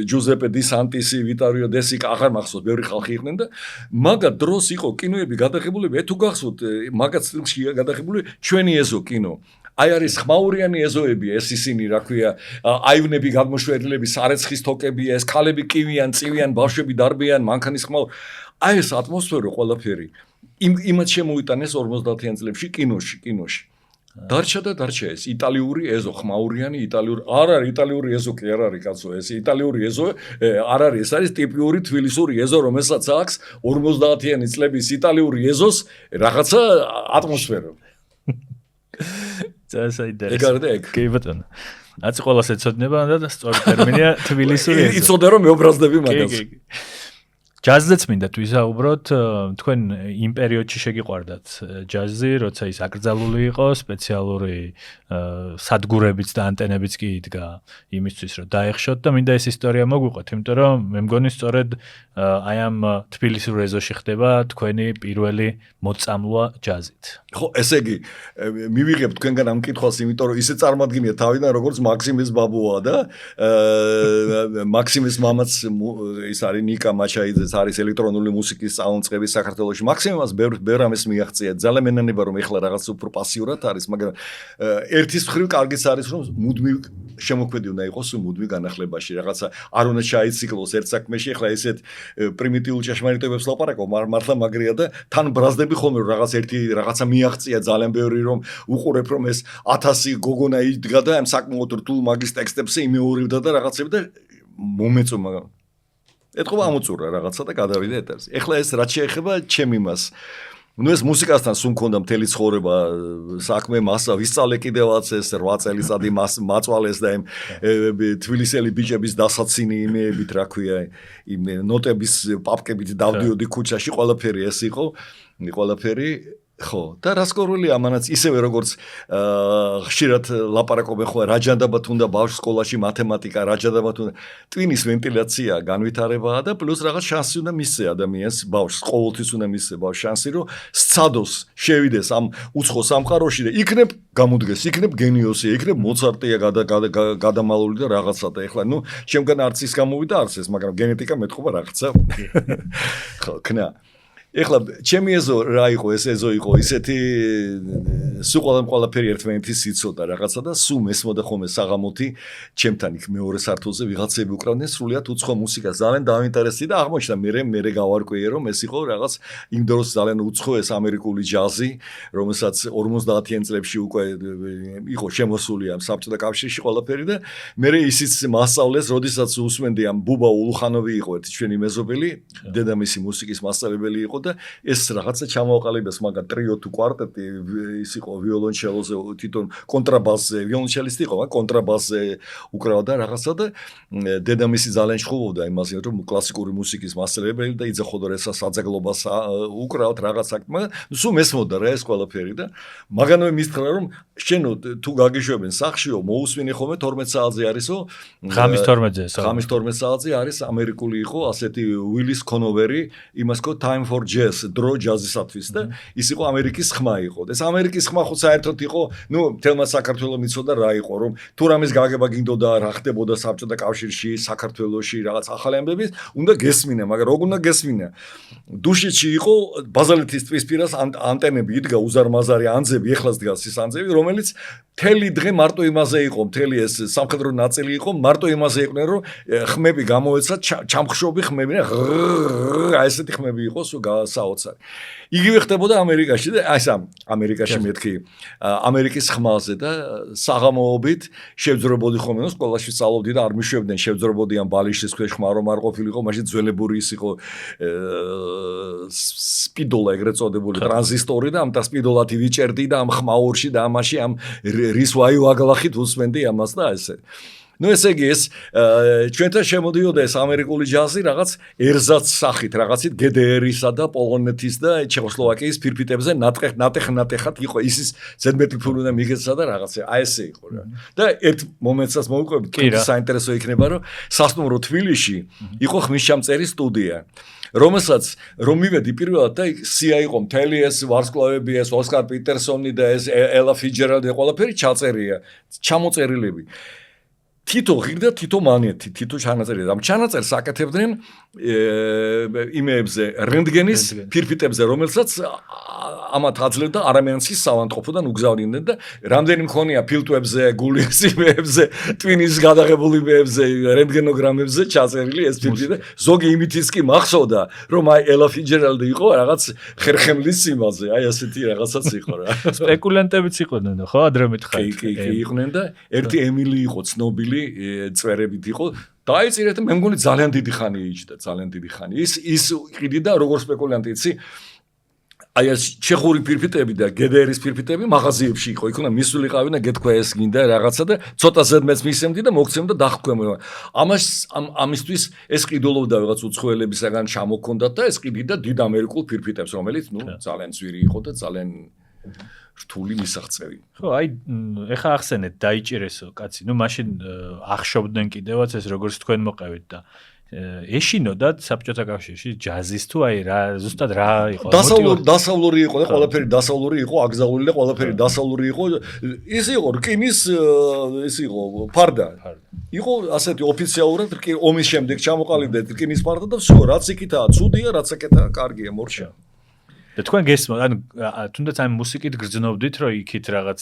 ჯუზეპე დი სანტისი, ვიტარიო დი სიკა აღარ მახსოვს, ბევრი ხალხი იყვნენ და მაგა დროს იყო კინოები გადაღებული, თუ გახსოვთ, მაგაც წლშია გადაღებული ჩვენი ეზო კინო. აი არის ხმაურიანი ეზოები, ეს ისინი, რა ქვია, აივნები გადმოშვერილები, სარეცხის თოკები, ეს ქალები კივიან, წივიან, ბავშვები დარბიან, მანქანის ხმაური. აი ეს ატმოსფერო ყველაფერი იმათ შემოიტანეს 50-იან წლებში კინოში. დარჩა ეს იტალიური ეზო, ხმაურიანი იტალიური, არ არის იტალიური ეზო კი არ არის კაცო, ეს იტალიური ეზო არ არის, ეს არის ტიპიური თბილისური ეზო, რომელსაც აქვს 50-იანი წლების იტალიური ეზოს რაღაცა ატმოსფერო. კი ბატონო. რაც ყველას ეცოდნება და სწორი ტერმინია თბილისური ეზო. იცოდე რომ მეობრაზდები მაგას. ჯაზზეც მინდა თუ ვისაუბროთ, თქვენ იმ პერიოდში შეგიყვარდათ ჯაზი, როცა ის აკრძალული იყო, სპეციალური სადგურებიც და ანტენებიც კი იდგა იმისთვის, რომ დაეხშოთ და მინდა ეს ისტორია მოგვიყვეთ, იმიტომ რომ მე მგონი სწორედ აი ამ თბილისურ ეზოში ხდება თქვენი პირველი მოწამლვა ჯაზით. ხო, ესე იგი, მივიღებ თქვენგან ამ კითხვას, იმიტომ რომ ისე წარმადგენია თავიდან, როგორც მაქსიმეს ბაბუა და მაქსიმეს მამაც ის არის ნიკა მაჩაიძე, არის ელექტრონული მუსიკის სწავლმწყები საქართველოში. მაქსიმას ბევრ ამას მიაღწია. ძალიან მენანება რომ ეხლა რაღაც უფრო პასიურად არის, მაგრამ ერთის მხრივ კარგიც არის რომ მუდმივ შემოქმედი უნდა იყოს მუდმივ განახლებაში. რაღაცა არ უნდა ჩაიციკლოს ერთ საქმეში, ეხლა ესეთ პრიმიტიულ ჭეშმარიტებებს ლაპარაკობ, მართლა მაგრია და თან ბრაზდები ხოლმე რომ რაღაცა მიაღწია ძალიან ბევრი რომ უყურებ რომ ეს 1000 გოგონა იდგა და ამ საკმაოდ რთულ მაგის ტექსტებს იმეორებდა და რაღაცები და მომეწო მაგრამ ეთქობა ამოწურა რაღაცა და გადავიდა ეტარზე. ეხლა ეს რაც შეეხება ჩემ იმას. ნუ ეს მუსიკასთან სულ მქონდა მთელი ცხოვრება საქმე მასა ვისწავლე კიდევაც ეს 8 წელიწადი მაწვალეს და იმ თბილისელი ბიჭების დასაცინი იმეებით რა ქვია იმ ნოტების პაპკებით დავდიოდი ქუჩაში ყველაფერი ეს იყო ყველაფერი ხო და რასკორული ამანაც ისევე როგორც ხშირად ლაპარაკობენ ხო რა ჯანდაბათ უნდა ბავშვ სკოლაში მათემატიკა რა ჯანდაბათ უნდა ტვინის ვენტილაცია განვითარებაა და პლუს რაღაც შანსი უნდა მისცე ადამიანს ბავშვს ყოველთვის უნდა მისცე ბავშვს შანსი რომ სცადოს შევიდეს ამ უცხო სამყაროში და იქნებ გამოდგეს იქნებ გენიოსი იქნებ მოცარტია გადამალული და რაღაცა და ეხლა ნუ ჩემგან არც ის გამოვიდა არც ეს მაგრამ გენეტიკა მეტყობა რაღაცა ხო ქნა ეხლა ჩემი ეზო რა იყო ეს ეზო იყო ისეთი სულ ყველაფერი ერთმანეთის იცოდა რაღაცა და სულ მესმოდა ხოლმე საღამოთი ჩემთან იქ მეორე სართულზე ვიღაცები უკრავდნენ სრულიად უცხო მუსიკას ძალიან დაინტერესდი და აღმოჩნდა მე გავარკვიე რომ ეს იყო რაღაც იმ დროს ძალიან უცხო ეს ამერიკული ჯაზი რომელსაც 50-იან წლებში უკვე იყო შემოსული ამ საბჭოთა კავშირში ყველაფერი და მე ისიც მასწავლეს როდესაც უსმენდი ამ ბუბა ულუხანოვი იყო ერთი ჩვენი მეზობელი დედამისი მუსიკის მასწავლებელი იყო და ეს რაღაცა ჩამოაყალიბეს მაგა ტრიო თუ კვარტეტი ის იყო ვიოლონჩელოზე თვითონ კონტრაბასზე ვიოლონჩელისტი იყო კონტრაბასზე უკრავდა რაღაცა და დედამისი ძალიან შეხულობდა იმაზე რომ კლასიკური მუსიკის მასწავლებელი და იძახოდა ესა საძეგლობას უკრავთ რაღაც საქმე სულ მესმოდა რა ეს ყველაფერი და მაგანვე მისთხრა რომ შენო თუ გაგიშვებენ სახშიო მოусვინე ხოლმე 12 საათზე არისო ღამის 12-ზე ღამის 12 საათზე არის ამერიკული იყო ასეთი უილის კონოვერი იმას ხო time for jazz დრო ჯაზისათვის და ის იყო ამერიკის ხმა იყო. ეს ამერიკის ხმა ხო საერთოდ იყო, ნუ თელმა საქართველოს მიცოდა რა იყო, რომ თუ რამეს გაგება გინდოდა რა ხდებოდა საბჭოთა კავშირში, საქართველოში რაღაც ახალი ამბები, უნდა გესმინა, მაგრამ როგორ უნდა გესმინა? დუშეთში იყო ბაზალეთის ტყის პირას ანტენები იდგა უზარმაზარი ანძები, ეხლაც დგას ის ანძები, რომელიც მთელი დღე მარტო იმაზე იყო, მთელი ეს სამხედრო ნაწილი იყო, მარტო იმაზე იყვნენ, რომ ხმები გამოეცა, ჩამხშობი ხმები და აი ესეთი ხმები იყო, სულ საოცარი. იგივე ხდებოდა ამერიკაში და აი სამ ამერიკაში მეთქი ამერიკის ხმაზე და საღამოობით შევძრებოდი ხოლმე სკოლაში სწავლობდი და არ მიშვებდნენ შევძრებოდი ამ ბალიშის ქვეშ ხმა რომ არ ყოფილიყო მაშინ ძველებური ის იყო სპიდოლა ეგრეთ წოდებული ტრანზისტორი და ამ და სპიდოლათი ვიჭერდი და ამ ხმაურში და ამაში ამ რის ვაიუ აგლახით უსმენდი ამას და ესე ნუ ესე იგი ეს ჩვენთან შემოდიოდა ეს ამერიკული ჯაზი რაღაც ერზაც სახით რაღაცით GDR-ისა და პოლონეთის და ჩეხოსლოვაკიის ფირფიტებზე ნატეხად იყო ისის ზედმეტი ფული უნდა მიგეცა და რაღაცა აი ესე იყო რა და ერთ მომენტსაც მოვიყვებით საინტერესო იქნება რომ სასტუმრო თბილისში იყო ხმისჩამწერი სტუდია რომელსაც რომ მივედი პირველად და სია იყო მთელი ეს ვარსკვლავები ეს ოსკარ პიტერსონი და ეს ელა ფიჯერალდი ყველაფერი ჩაწერია ჩამოწერილები თითო ღირდა თითო მანეთი თითო ჩანაწერია ამ ჩანაწერს აკეთებდნენ იმეებზე რენტგენის ფირფიტებზე რომელსაც ამათ აძლევდა არამიანსის სავანტყოფოდან უგზავნიდნენ და რამდენი მქონია ფილტვებზე გულიესიმებზე ტვინის გადაღებულებებზე რენტგენოგრამებზე ჩაწერილი ეს ფილტვი ზოგი იმითიც კი მახსოვდა რომ აი ელა ფიჯერალდი იყო რაღაც ხერხემლის სიმაზე აი ასეთი რაღაცაც იყო რა სპეკულანტებიც იყვნენ ხო ადრე მითხარი კი იყვნენ და ერთი ემილი იყო ცნობილი წვერებით იყო დაიწირეთ მე მგონი ძალიან დიდი ხანი იჭდა ძალიან დიდი ხანი ის ყიდი და როგორ სპეკულანტი იცი აი ეს ჩეხური ფირფიტები და გედერის ფირფიტები მაღაზიებში იყო. იქ უნდა მისულიყავი და გეთქვა ეს გინდა რაღაცა და ცოტა ზედმეც მისცემდი და მოგცემ და დახქვემ. ამისთვის ეს ყიდულობდა რაღაც უცხოელებისაგან ჩამოქონდათ და ეს ყიდიდა დიდ ამერიკულ ფირფიტებს, რომელიც ძალიან ძვირი იყო და ძალიან რთული მისაღწევი. ხო, აი ეხა ახსენეთ დაიჭირესო კაცი. მაშინ ახშობდნენ კიდევაც ეს როგორც თქვენ მოყევით და ეშინოდათ საბჭოთა კავშირში ჯაზის თუ აი რა ზუსტად რა იყო? დასავლური იყო და ყველაფერი დასავლური იყო, აკრძალული და ყველაფერი დასავლური იყო. ის იყო რკინის ის იყო ფარდა. იყო ასეთი ოფიციალურად ომის შემდეგ ჩამოყალიბდა რკინის ფარდა და всё, რაც იქითაა ცუდია, რაც აკეთაა კარგია, მორჩა. და თქვენ გესმოთ, ანუ თუნდაც ამ მუსიკით გრძნობდით, რომ იქით რაღაც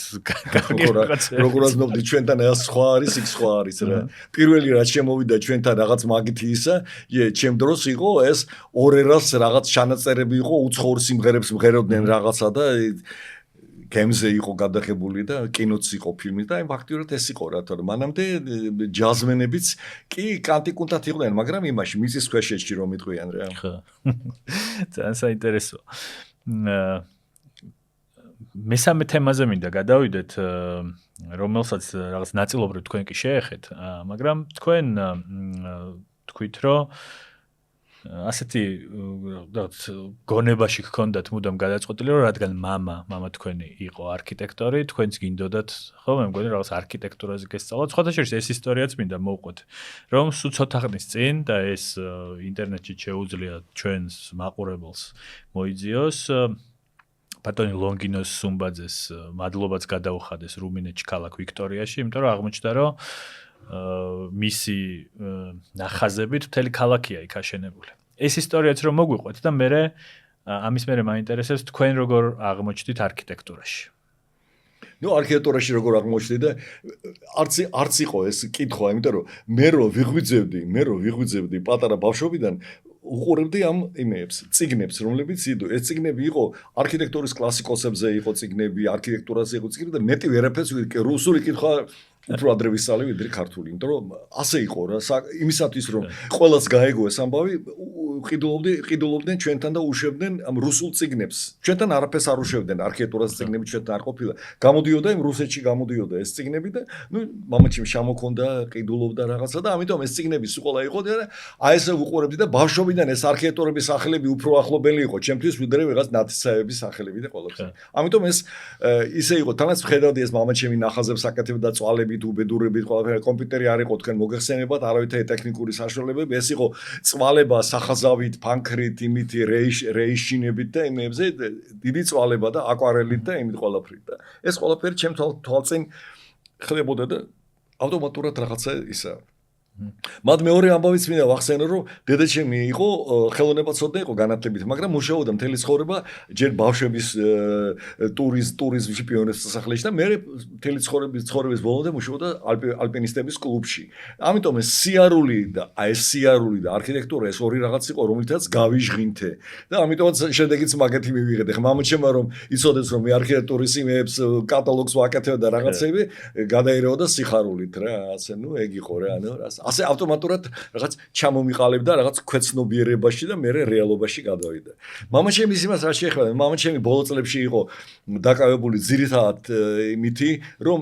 კარგი რაღაც როგორ აზნობდით ჩვენთან ეს სხვა არის, იქ სხვა არის რა. პირველი რაც შემოვიდა ჩვენთან რაღაც მაგითი ისა, ჩემ დროს იყო ეს ორერას რაღაც ჩანაწერები იყო, უცხოურ სიმღერებს მღეროდნენ რაღაცა და გემზე იყო გადაღებული და კინოც იყო ფილმი და ფაქტიურად ეს იყო რა, თორემ მანამდე ჯაზმენებიც კი კანტიკუნტად იყვნენ, მაგრამ იმაში მიწის ქვეშეთში რომ იტყვიან რა. ხო. ძალიან საინტერესო. მესამე თემაზე მინდა გადავიდეთ, რომელსაც რაღაც ნაწილობრივ თქვენ კი შეეხეთ, მაგრამ თქვენ თქვით, რომ ასეთი რაღაც გონებაში გქონდათ მუდამ გადაწყვეტილი, რომ რადგან მამა თქვენი იყო არქიტექტორი, თქვენც გინდოდათ, ხო, მე მგონი რაღაც არქიტექტურაზე გესწავლოთ. სხვათა შორის ეს ისტორიაც მინდა მოვყვეთ, რომ სულ ცოტა ხნის წინ და ეს ინტერნეტში შეუძლია ჩვენს მაყურებელს მოიძიოს ბატონი ლონგინოს სუმბაძეს მადლობაც გადაუხადეს რუმინეთში ქალაქ ვიქტორიაში, იმიტომ რომ აღმოჩნდა, რომ მისი ნახაზებით მთელი ქალაქია იქ აშენებული. ეს ისტორიაც რომ მოგვიყვეთ და მე ამის მერე მაინტერესებს თქვენ როგორ აღმოჩნდით არქიტექტურაში. არქიტექტურაში როგორ აღმოჩნდი და არც იყო ეს კითხვა, იმიტომ რომ მე რო ვიღვიძებდი პატარა ბავშვობიდან უყურებდი ამ იმეებს, წიგნებს, რომლებიც ეს წიგნები იყო არქიტექტურის კლასიკოსებზე იყო წიგნები, არქიტექტურაზე იყო წიგნები და მეტი ვერაფერს რუსული კითხვა უფრო ადრე ვისწავლე ვიდრე ქართული, იმიტომ რომ ასე იყო რა, იმისათვის რომ ყველას გაეგო ეს ამბავი, ყიდულობდნენ ჩვენთან და უშვებდნენ ამ რუსულ წიგნებს. ჩვენთან არაფერს არ უშვებდნენ, არქიტექტურას წიგნები ჩვენთან არ ყოფილა. გამოდიოდა იმ რუსეთში გამოდიოდა ეს წიგნები და მამაჩემ შემოქონდა, ყიდულობდა რაღაცა და ამიტომ ეს წიგნები სულ იყო და აი ესე უყურებდი და ბავშვობიდან ეს არქიტექტურების სახელები უფრო ახლობელი იყო ჩემთვის ვიდრე რაღაც ნათესავების სახელები და ყველაფერი. ამიტომ ეს ისე იყო, თანაც ვხედავდი ეს მამაჩემი ნახაზებს აკეთებდა წვალებით, უბედურებით, ყველაფერი კომპიუტერი არ იყო თქვენ მოგეხსენებათ, არავითარი ტექნიკური საშუალებები, ეს იყო წვალება სახაზავით, ფანქრით, იმით რეიშინებით და იმებზე დიდი წვალება და აკვარელით და იმით ყველაფრით და ეს ყველაფერი ჩემ თვალწინ ხდებოდა და ავტომატურად რაღაცა ისა. მათ მეორე ამბავიც მინდა ვახსენო, რომ დედაჩემი იყო ხელოვნებაცოდნე იყო განათლებით, მაგრამ მუშაობდა მთელი ცხოვრება ჯერ ბავშვების ტურიზმში პიონერის სასახლეში და მე მთელი ცხოვრების ბოლომდე მუშაობდა ალპინისტების კლუბში. ამიტომ ეს სიარული და არქიტექტურა ეს ორი რაღაც იყო, რომლითაც გავიჟღინთე და ამიტომაც შედეგიც მაგეთი მივიღეთ. ხა მამაჩემმა რომ იცოდეს რომ მე არქიტექტურის იმებს კატალოგს ვაკეთებ და რაღაცები გადაირეოდა სიხარულით რა, ასე ეგ იყო რა, ასე ავტომატურად რაღაც ჩამომიყალიბდა რაღაც ქვეცნობიერებაში და მე რეალობაში გადავიდა. მამაჩემის იმას რა შეეხება, მამაჩემი ბოლო წლებში იყო დაკავებული ძირითადად იმითი, რომ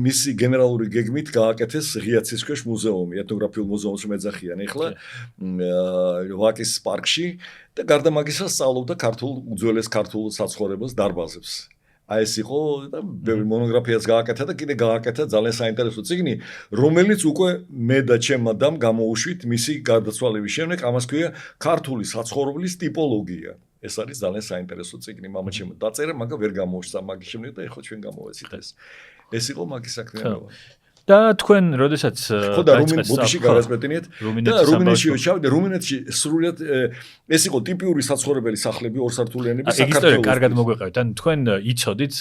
მისი გენერალური გეგმით გააკეთეს ღია ცისქვეშ მუზეუმი, ეთნოგრაფიულ მუზეუმს მეძახიან ახლა ვაკის პარკში და გარდა მაგისა სწავლობდა უძველეს ქართულ საცხოვრებელს დარბაზებს. აი ეს იყო და ბევრი მონოგრაფიაც გააკეთა და კიდე გააკეთა ძალიან საინტერესო წიგნი, რომელიც უკვე მე და ჩემ მადამ გამოუშვით მისი გარდაცვალების შემდეგ, ამას ქვია ქართული საცხოვრებლის ტიპოლოგია. ეს არის ძალიან საინტერესო წიგნი, მამაჩემ დაწერა, მაგრამ ვერ გამოუშვა მაგის შემდეგ და ეხლა ჩვენ გამოვეცით ეს. ეს იყო მაგის საქმიანობა. და თქვენ როდესაც ხო და რუმინეთში გადაწყვეტინეთ და რუმინეთში ჩავიდე, რუმინეთში სრულიად ეს იყო ტიპიური საცხოვრებელი სახლები ორსართულიანები საქართველოს. ეგ კარგად მოგვეყევით. ან თქვენ იცოდით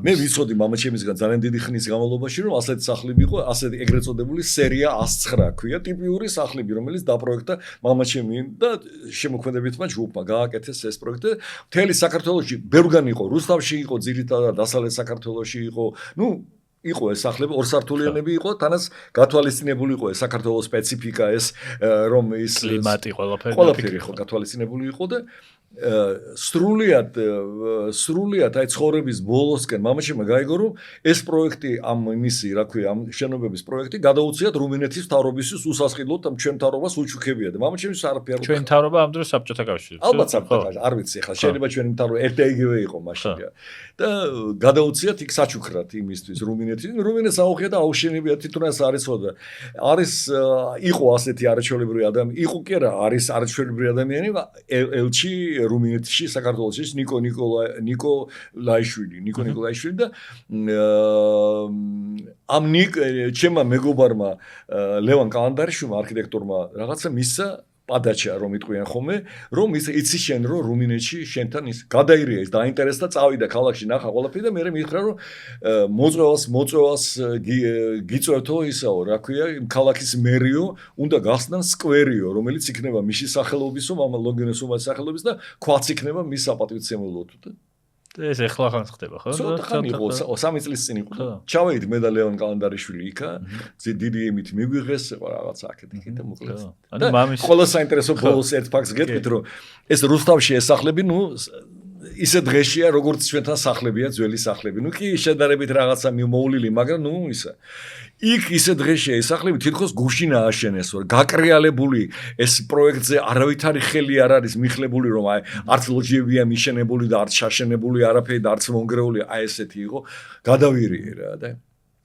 მე ვიცოდი მამაჩემისგან ძალიან დიდი ხნის განმავლობაში, რომ ასეთი სახლები იყო, ასეთი ეგრეთ წოდებული სერია 109 ქვია, ტიპიური სახლები, რომელიც დაპროექტა მამაჩემი და შემოქმედებითმა ჯგუფმა გააკეთეს ეს პროექტი. მთელი საქართველოში ბევრგან იყო, რუსთავში იყო, ძირითადად დასავლეთ საქართველოში იყო, იყო ეს სახლები, ორსართულიანები იყო, თანაც გათვალისწინებული იყო ეს საქართველოს სპეციფიკა ეს რომ ის კლიმატი ყველაფერი იყო გათვალისწინებული იყო და სრულიად აი ცხოვრების ბოლოსკენ მამაჩემმა გაიგო რომ ეს პროექტი ამ იმისი რა ქვია ამ შენობების პროექტი გადაუციათ რუმინეთის მთავრობისთვის უსასყიდლოდ ამ ჩვენ მთავრობას უჩუქებია და მამაჩემს არაფერი ჩვენ მთავრობა ამ დროს საბჭოთა კავშირი ალბათ საბჭოთა კავშირი არ ვიცი ახლა შეიძლება ჩვენი მთავრობა ერთ-ერთივე იყო მაშინ და გადაუციათ იქ საჩუქრად იმისთვის რუმინეთს აუხია და აუშენებია თვითონაც არის ხოდა არის იყო ასეთი არაჩვეულებრივი ადამიანი იყო კი არა არის არაჩვეულებრივი ადამიანი ელჩი რუმინეთში საქართველოში ნიკო ნიკოლაიშვილი და ამ ჩემმა მეგობარმა ლევან კალანდარიშვილმა არქიტექტორმა რაღაცა მისცა პადაჩა რომ იტყვიან ხოლმე რომ იცი შენ რომ რუმინეთში შენთან ის გადაირია ის დაინტერესდა წავიდა ქალაქში ნახა ყველაფერი და მე მითხრა რომ მოწვევას გიწევთო ისაო რა ქვია ქალაქის მერიო უნდა გახსნან სკვერიო რომელიც იქნება მისის სახელობისო მამა ლოგინოსოვას სახელობის და ქვაც იქნება მის საპატივცემულოდ ეს ეხლა ხან ხდება ხო? ცოტა იყო 3 წლის წინ იყო. ჩავედით მე და ლევან კალანდარიშვილი იქა. დიდი ემით მიგვიღეს რაღაც აქეთ და მოკლედ. და ყველა საინტერესო ბოლოს ერთ ფაქტს გეტყვით რომ ეს რუსთავში ეს სახლები ისე დღეშია როგორც ჩვენთან სახლებია ძველი სახლები. კი შედარებით რაღაცა მოვლილი, მაგრამ ისა იქ ისე დღეშია ეს სახლები თითქოს გუშინ ააშენეს, რომ გაკრიალებული ეს პროექტზე არავითარი ხელი არ არის მიხლებული, რომ არც ლოჯიებია მიშენებული და არც შაშენებული არაფერი და არც მონგრეული, ესეთი იყო. გადავირიე რა და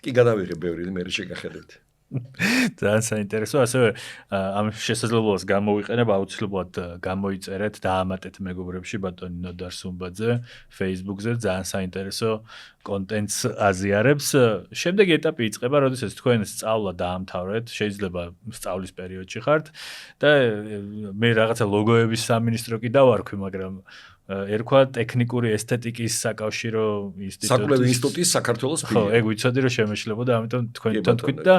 კი გადავიღე ბევრი მე შეგახედეთ. ძალიან საინტერესო, ასევე ამ შესაძლებლობას გამოვიყენებ, აუცილებლად გამოიწერეთ და ამატეთ მეგობრებში ბატონი ნოდარ სუმბაძე Facebook-ზე, ძალიან საინტერესო კონტენტს აზიარებს. შემდეგი ეტაპი იწყება, როდესაც თქვენ სწავლა დაამთავრეთ, შეიძლება სწავლის პერიოდში ხართ და მე რაღაცა ლოგოების სამინისტრო კი დავარქვი, მაგრამ ერქვა ტექნიკური ესთეტიკის საკავშირო ინსტიტუტის საქართველოს ხო, ეგ ვიცოდი რომ შემეშლებოდა, ამიტომ თქვენთან თქვით და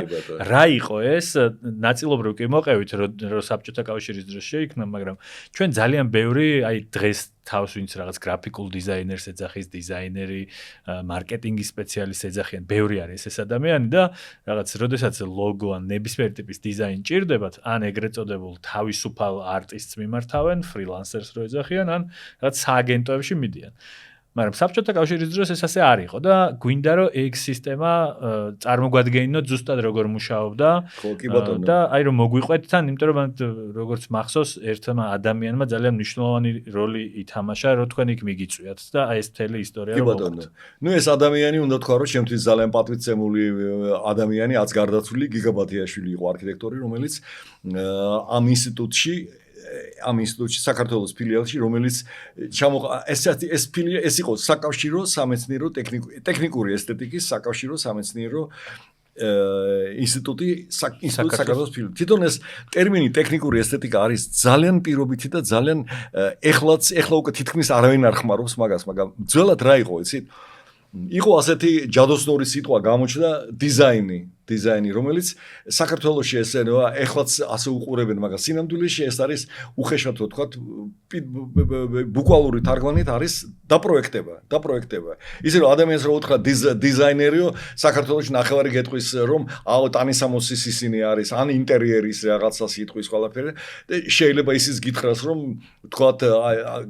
რა იყო ეს? ნაწილობრივ კი მოყევით რომ საბჭოთა კავშირის დროს შეიქმნა, მაგრამ ჩვენ ძალიან ბევრი დღეს თავს ვინც რაღაც გრაფიკულ დიზაინერს ეძახის, დიზაინერი, მარკეტინგის სპეციალისტს ეძახიან, ბევრი არის ეს ადამიანი და რაღაც როდესაც ლოგო ან ნებისმიერ ტიპის დიზაინი ჭირდებათ, ან ეგრეთ წოდებულ თავისუფალ არტისტს მიმართავენ, ფრილანსერს რო ეძახიან, ან რაღაც სააგენტოებში მიდიან. მაგრამ საბჭოთა კავშირის დროს ეს ასე არ იყო და გვინდა რომ ეგ სისტემა წარმოგვადგენინოთ ზუსტად როგორ მუშაობდა და აი რომ მოგვიყვეთ თან, იმიტომ რომ როგორც მახსოვს ერთმა ადამიანმა ძალიან მნიშვნელოვანი როლი ითამაშა, რომ თქვენ იქ მიგიწვიათ და აი ეს მთელი ისტორია რომ მოხდა. ეს ადამიანი უნდა თქვა რომ შემთთვის ძალიან პატივცემული ადამიანი, აც გარდაცვლილი გიგაბათიაშვილი იყო არქიტექტორი, რომელიც ამ ინსტიტუტში საქართველოს ფილიალში, რომელიც ეს იყო საკავშირო სამეცნიერო ტექნიკური ესთეტიკის საკავშირო სამეცნიერო ინსტიტუტი საქართველოს ფილიალში. თვითონ ეს ტერმინი ტექნიკური ესთეტიკა არის ძალიან პირობითი და ძალიან ახლა უკვე თითქმის არავინ არ ხმარობს მაგას, მაგრამ ძველად რა იყო, იცით? იყო ასეთი ჯადოსნური სიტყვა გამოჩნდა დიზაინი, რომელიც საქართველოში ესენოა, ეხლაც ასე უყურებენ, მაგრამ სინამდვილეში ეს არის უხეშად ვთქვათ, ბუკვალური თარგმანით არის დაპროექტება. ისე რომ ადამიანს რო უთხრა დიზაინერიო, საქართველოში ნახევარი გეტყვის რომ ტანისამოსის ისინი არის, ან ინტერიერის რაღაცა სიტყვის ყველაფერი და შეიძლება ისიც გითხრას რომ ვთქვათ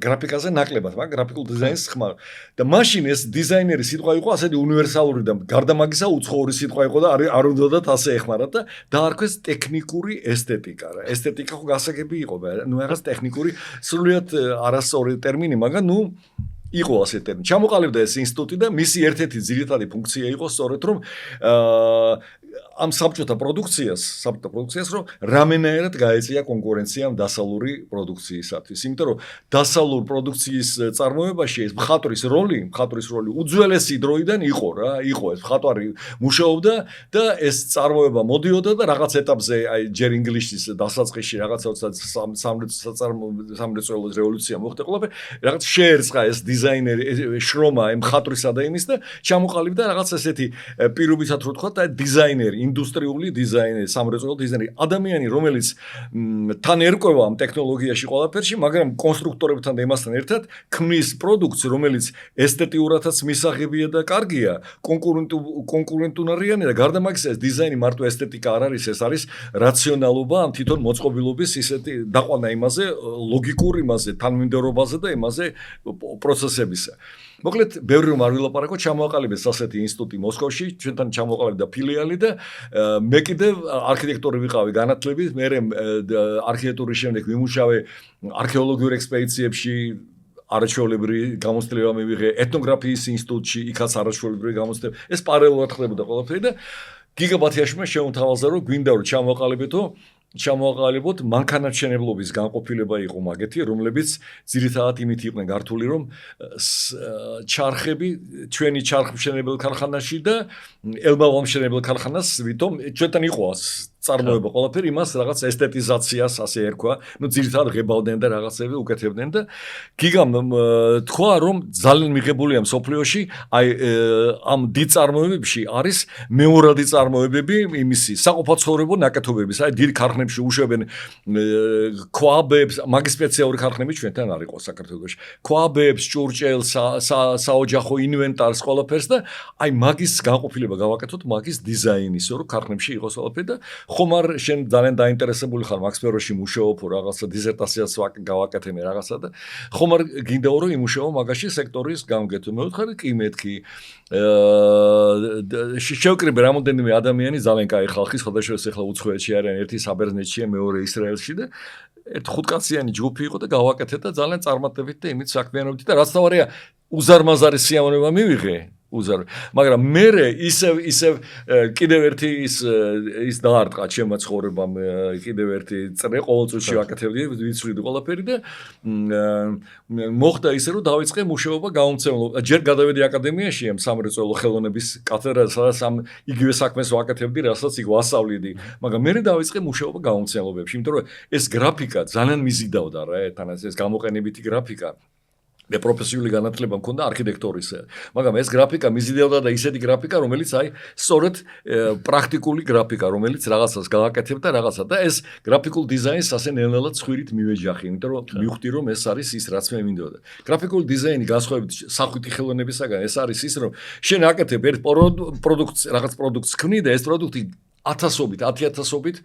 გრაფიკაზე ნაკლებად, მაგრამ გრაფიკულ დიზაინს ხმარ. და მაშინ ეს დიზაინერი სიტყვა იყო ასეთი უნივერსალური და გარდა მაგისა უცხოური სიტყვა იყო და არ უნდათ ასე ეხმარათ და დაარქვეს ტექნიკური ესთეტიკა რა. ესთეტიკა ხო გასაგები იყო, რაღაც ტექნიკური სრულიად არასწორი ტერმინი, მაგრამ იყო ასე ტერმინი. ჩამოყალიბდა ეს ინსტიტუტი და მისი ერთ-ერთი ძირითადი ფუნქცია იყო სწორედ რომ ამ საბჭოთა პროდუქციას რომ რამენაერად გაეწია კონკურენცია დასავლური პროდუქციისათვის. იმიტომ რომ დასავლურ პროდუქციის წარმოებაში ეს მხატვრის როლი უძველესი დროიდან იყო ეს მხატვარი მუშაობდა და ეს წარმოება მოდიოდა და რაღაც ეტაპზე აი ჯერ ინგლისის დასაწყისში რაღაცა სამრეწველო რევოლუცია მოხდა ყველაფერი, რაღაც შეერწყა ეს დიზაინერი, შრომა მხატვრისა და იმის და ჩამოყალიბდა რაღაც ესეთი პირობითად რო თქვა და დიზაინერი, ინდუსტრიული დიზაინერი, სამრეწველო დიზაინერი, ადამიანი, რომელიც თან ერკვევა ამ ტექნოლოგიაში ყველაფერში, მაგრამ კონსტრუქტორებთან და იმასთან ერთად ქმნის პროდუქტს, რომელიც ესთეტიურადაც მისაღებია და კარგია, კონკურენტუნარიანი და გარდა მაგისა ეს დიზაინი მარტო ესთეტიკა არ არის, ეს არის რაციონალობა ამ თვითონ მოწყობილობის ისეთი დაყვანა იმაზე, ლოგიკურ იმაზე, თანმიმდევრობაზე და იმაზე პროცესებისა. მოკლედ, ბევრი რომ არ ვილაპარაკო, ჩამოაყალიბეს ასეთი ინსტიტუტი მოსკოვში, ჩვენთან ჩამოაყალიბდა ფილიალი და მე კიდევ არქიტექტორი ვიყავი განათლებით, მე არქიტექტურის შემდეგ ვიმუშავე არქეოლოგიურ ექსპედიციებში არაჩვეულებრივი გამოცდილება მივიღე ეთნოგრაფიის ინსტიტუტში, იქაც არაჩვეულებრივი გამოცდილება. ეს პარალელურად ხდებოდა ყველაფერი და გიგაბათიაშმა შემოთავაზა რომ გვინდა რომ ჩამოაყალიბოთ მანქანათმშენებლობის განყოფილება იყო მაგეთი, რომლებიც ძირითადად იმით იყვნენ გართული, რომ ჩარხები ჩვენი ჩარხმშენებელ ქარხანაში და ელბავამშენებელ ქარხანას, ვითომ ჩვენთან იყო წარმოება ყველაფერი, იმას რაღაც ესთეტიზაციას ასე ერქვა, ძირითადად ღებავდნენ და რაღაცები უკეთებდნენ და გიგამ თქვა, რომ ძალიან მიღებულია მსოფლიოში, აი ამ დიდ წარმოებებში არის მეორადი წარმოებები იმისი საყოფაცხოვრებო ნაკეთობების, აი დიდ ქარხნებში უშვებენ ქვაბებს, მაგის სპეციალური ქარხნები ჩვენთან არ იყო საქართველოში. ქვაბებს, ჭურჭელს, საოჯახო ინვენტარს, ყველაფერს და აი მაგის განყოფილება გავაკეთოთ, მაგის დიზაინის, რომ ქარხნებში იყოს ყველაფერი და ხომ არ შენ ძალიან დაინტერესებული ხარ მაგ სფეროში მუშაობ, რაღაცა დიზერტაციას გავაკეთე მე რაღაცა და ხომ არ გინდაო რომ იმუშაო მაგაში სექტორის გამგეთო. მე ვთხარი კი მეთქი შევკრიბე რამოდენიმე ადამიანი ძალიან კაი ხალხი, სხვადასხვა ეხლა უცხოეთში არიან, ერთი საბერძნეთშია, მეორე ისრაელში და ერთ ხუთკაციანი ჯგუფი იყო და გავაკეთე და ძალიან წარმატებით და იმით საქმიანობდით და რაც თავარია უზარმაზარი სიამოვნება მივიღე. მაგრამ მე ისევ კიდევ ერთი ის დაარტყა ჩემმა ცხოვრებამ კიდევ ერთი წრე ყოველწუთში ვაკეთებდი ვიცვლიდი ყველაფერი და მოხდა ისე რომ დავიწყე მუშაობა გაუმცემლობა. ჯერ გადავედი აკადემიაში ამ სამრეწველო ხელოვნების კათედრაზე, სადაც ამ იგივე საქმეს ვაკეთებდი, რასაც იქ ვასწავლიდი, მაგრამ მე დავიწყე მუშაობა გაუმცემლობებში, იმიტომ რომ ეს გრაფიკა ძალიან მიზიდავდა რა, თანაც ეს გამოყენებითი გრაფიკა. მე პროფესიული განათლება მქონდა არქიტექტურისა, მაგრამ ეს გრაფიკა მიზიდავდა და ისეთი გრაფიკა, რომელიც აი სწორედ პრაქტიკული გრაფიკა, რომელიც რაღაცას გააკეთებ და რაღაცა და ეს გრაფიკულ დიზაინს ასე ნელ-ნელა ცხვირით მივეჯახი, იმიტომ რომ მივხვდი რომ ეს არის ის რაც მე მინდოდა. გრაფიკული დიზაინი განსხვავებით სახვითი ხელოვნებისაგან, ეს არის ის რომ შენ აკეთებ ერთ პროდუქტს, რაღაც პროდუქტს ქმნი და ეს პროდუქტი 1000-ობით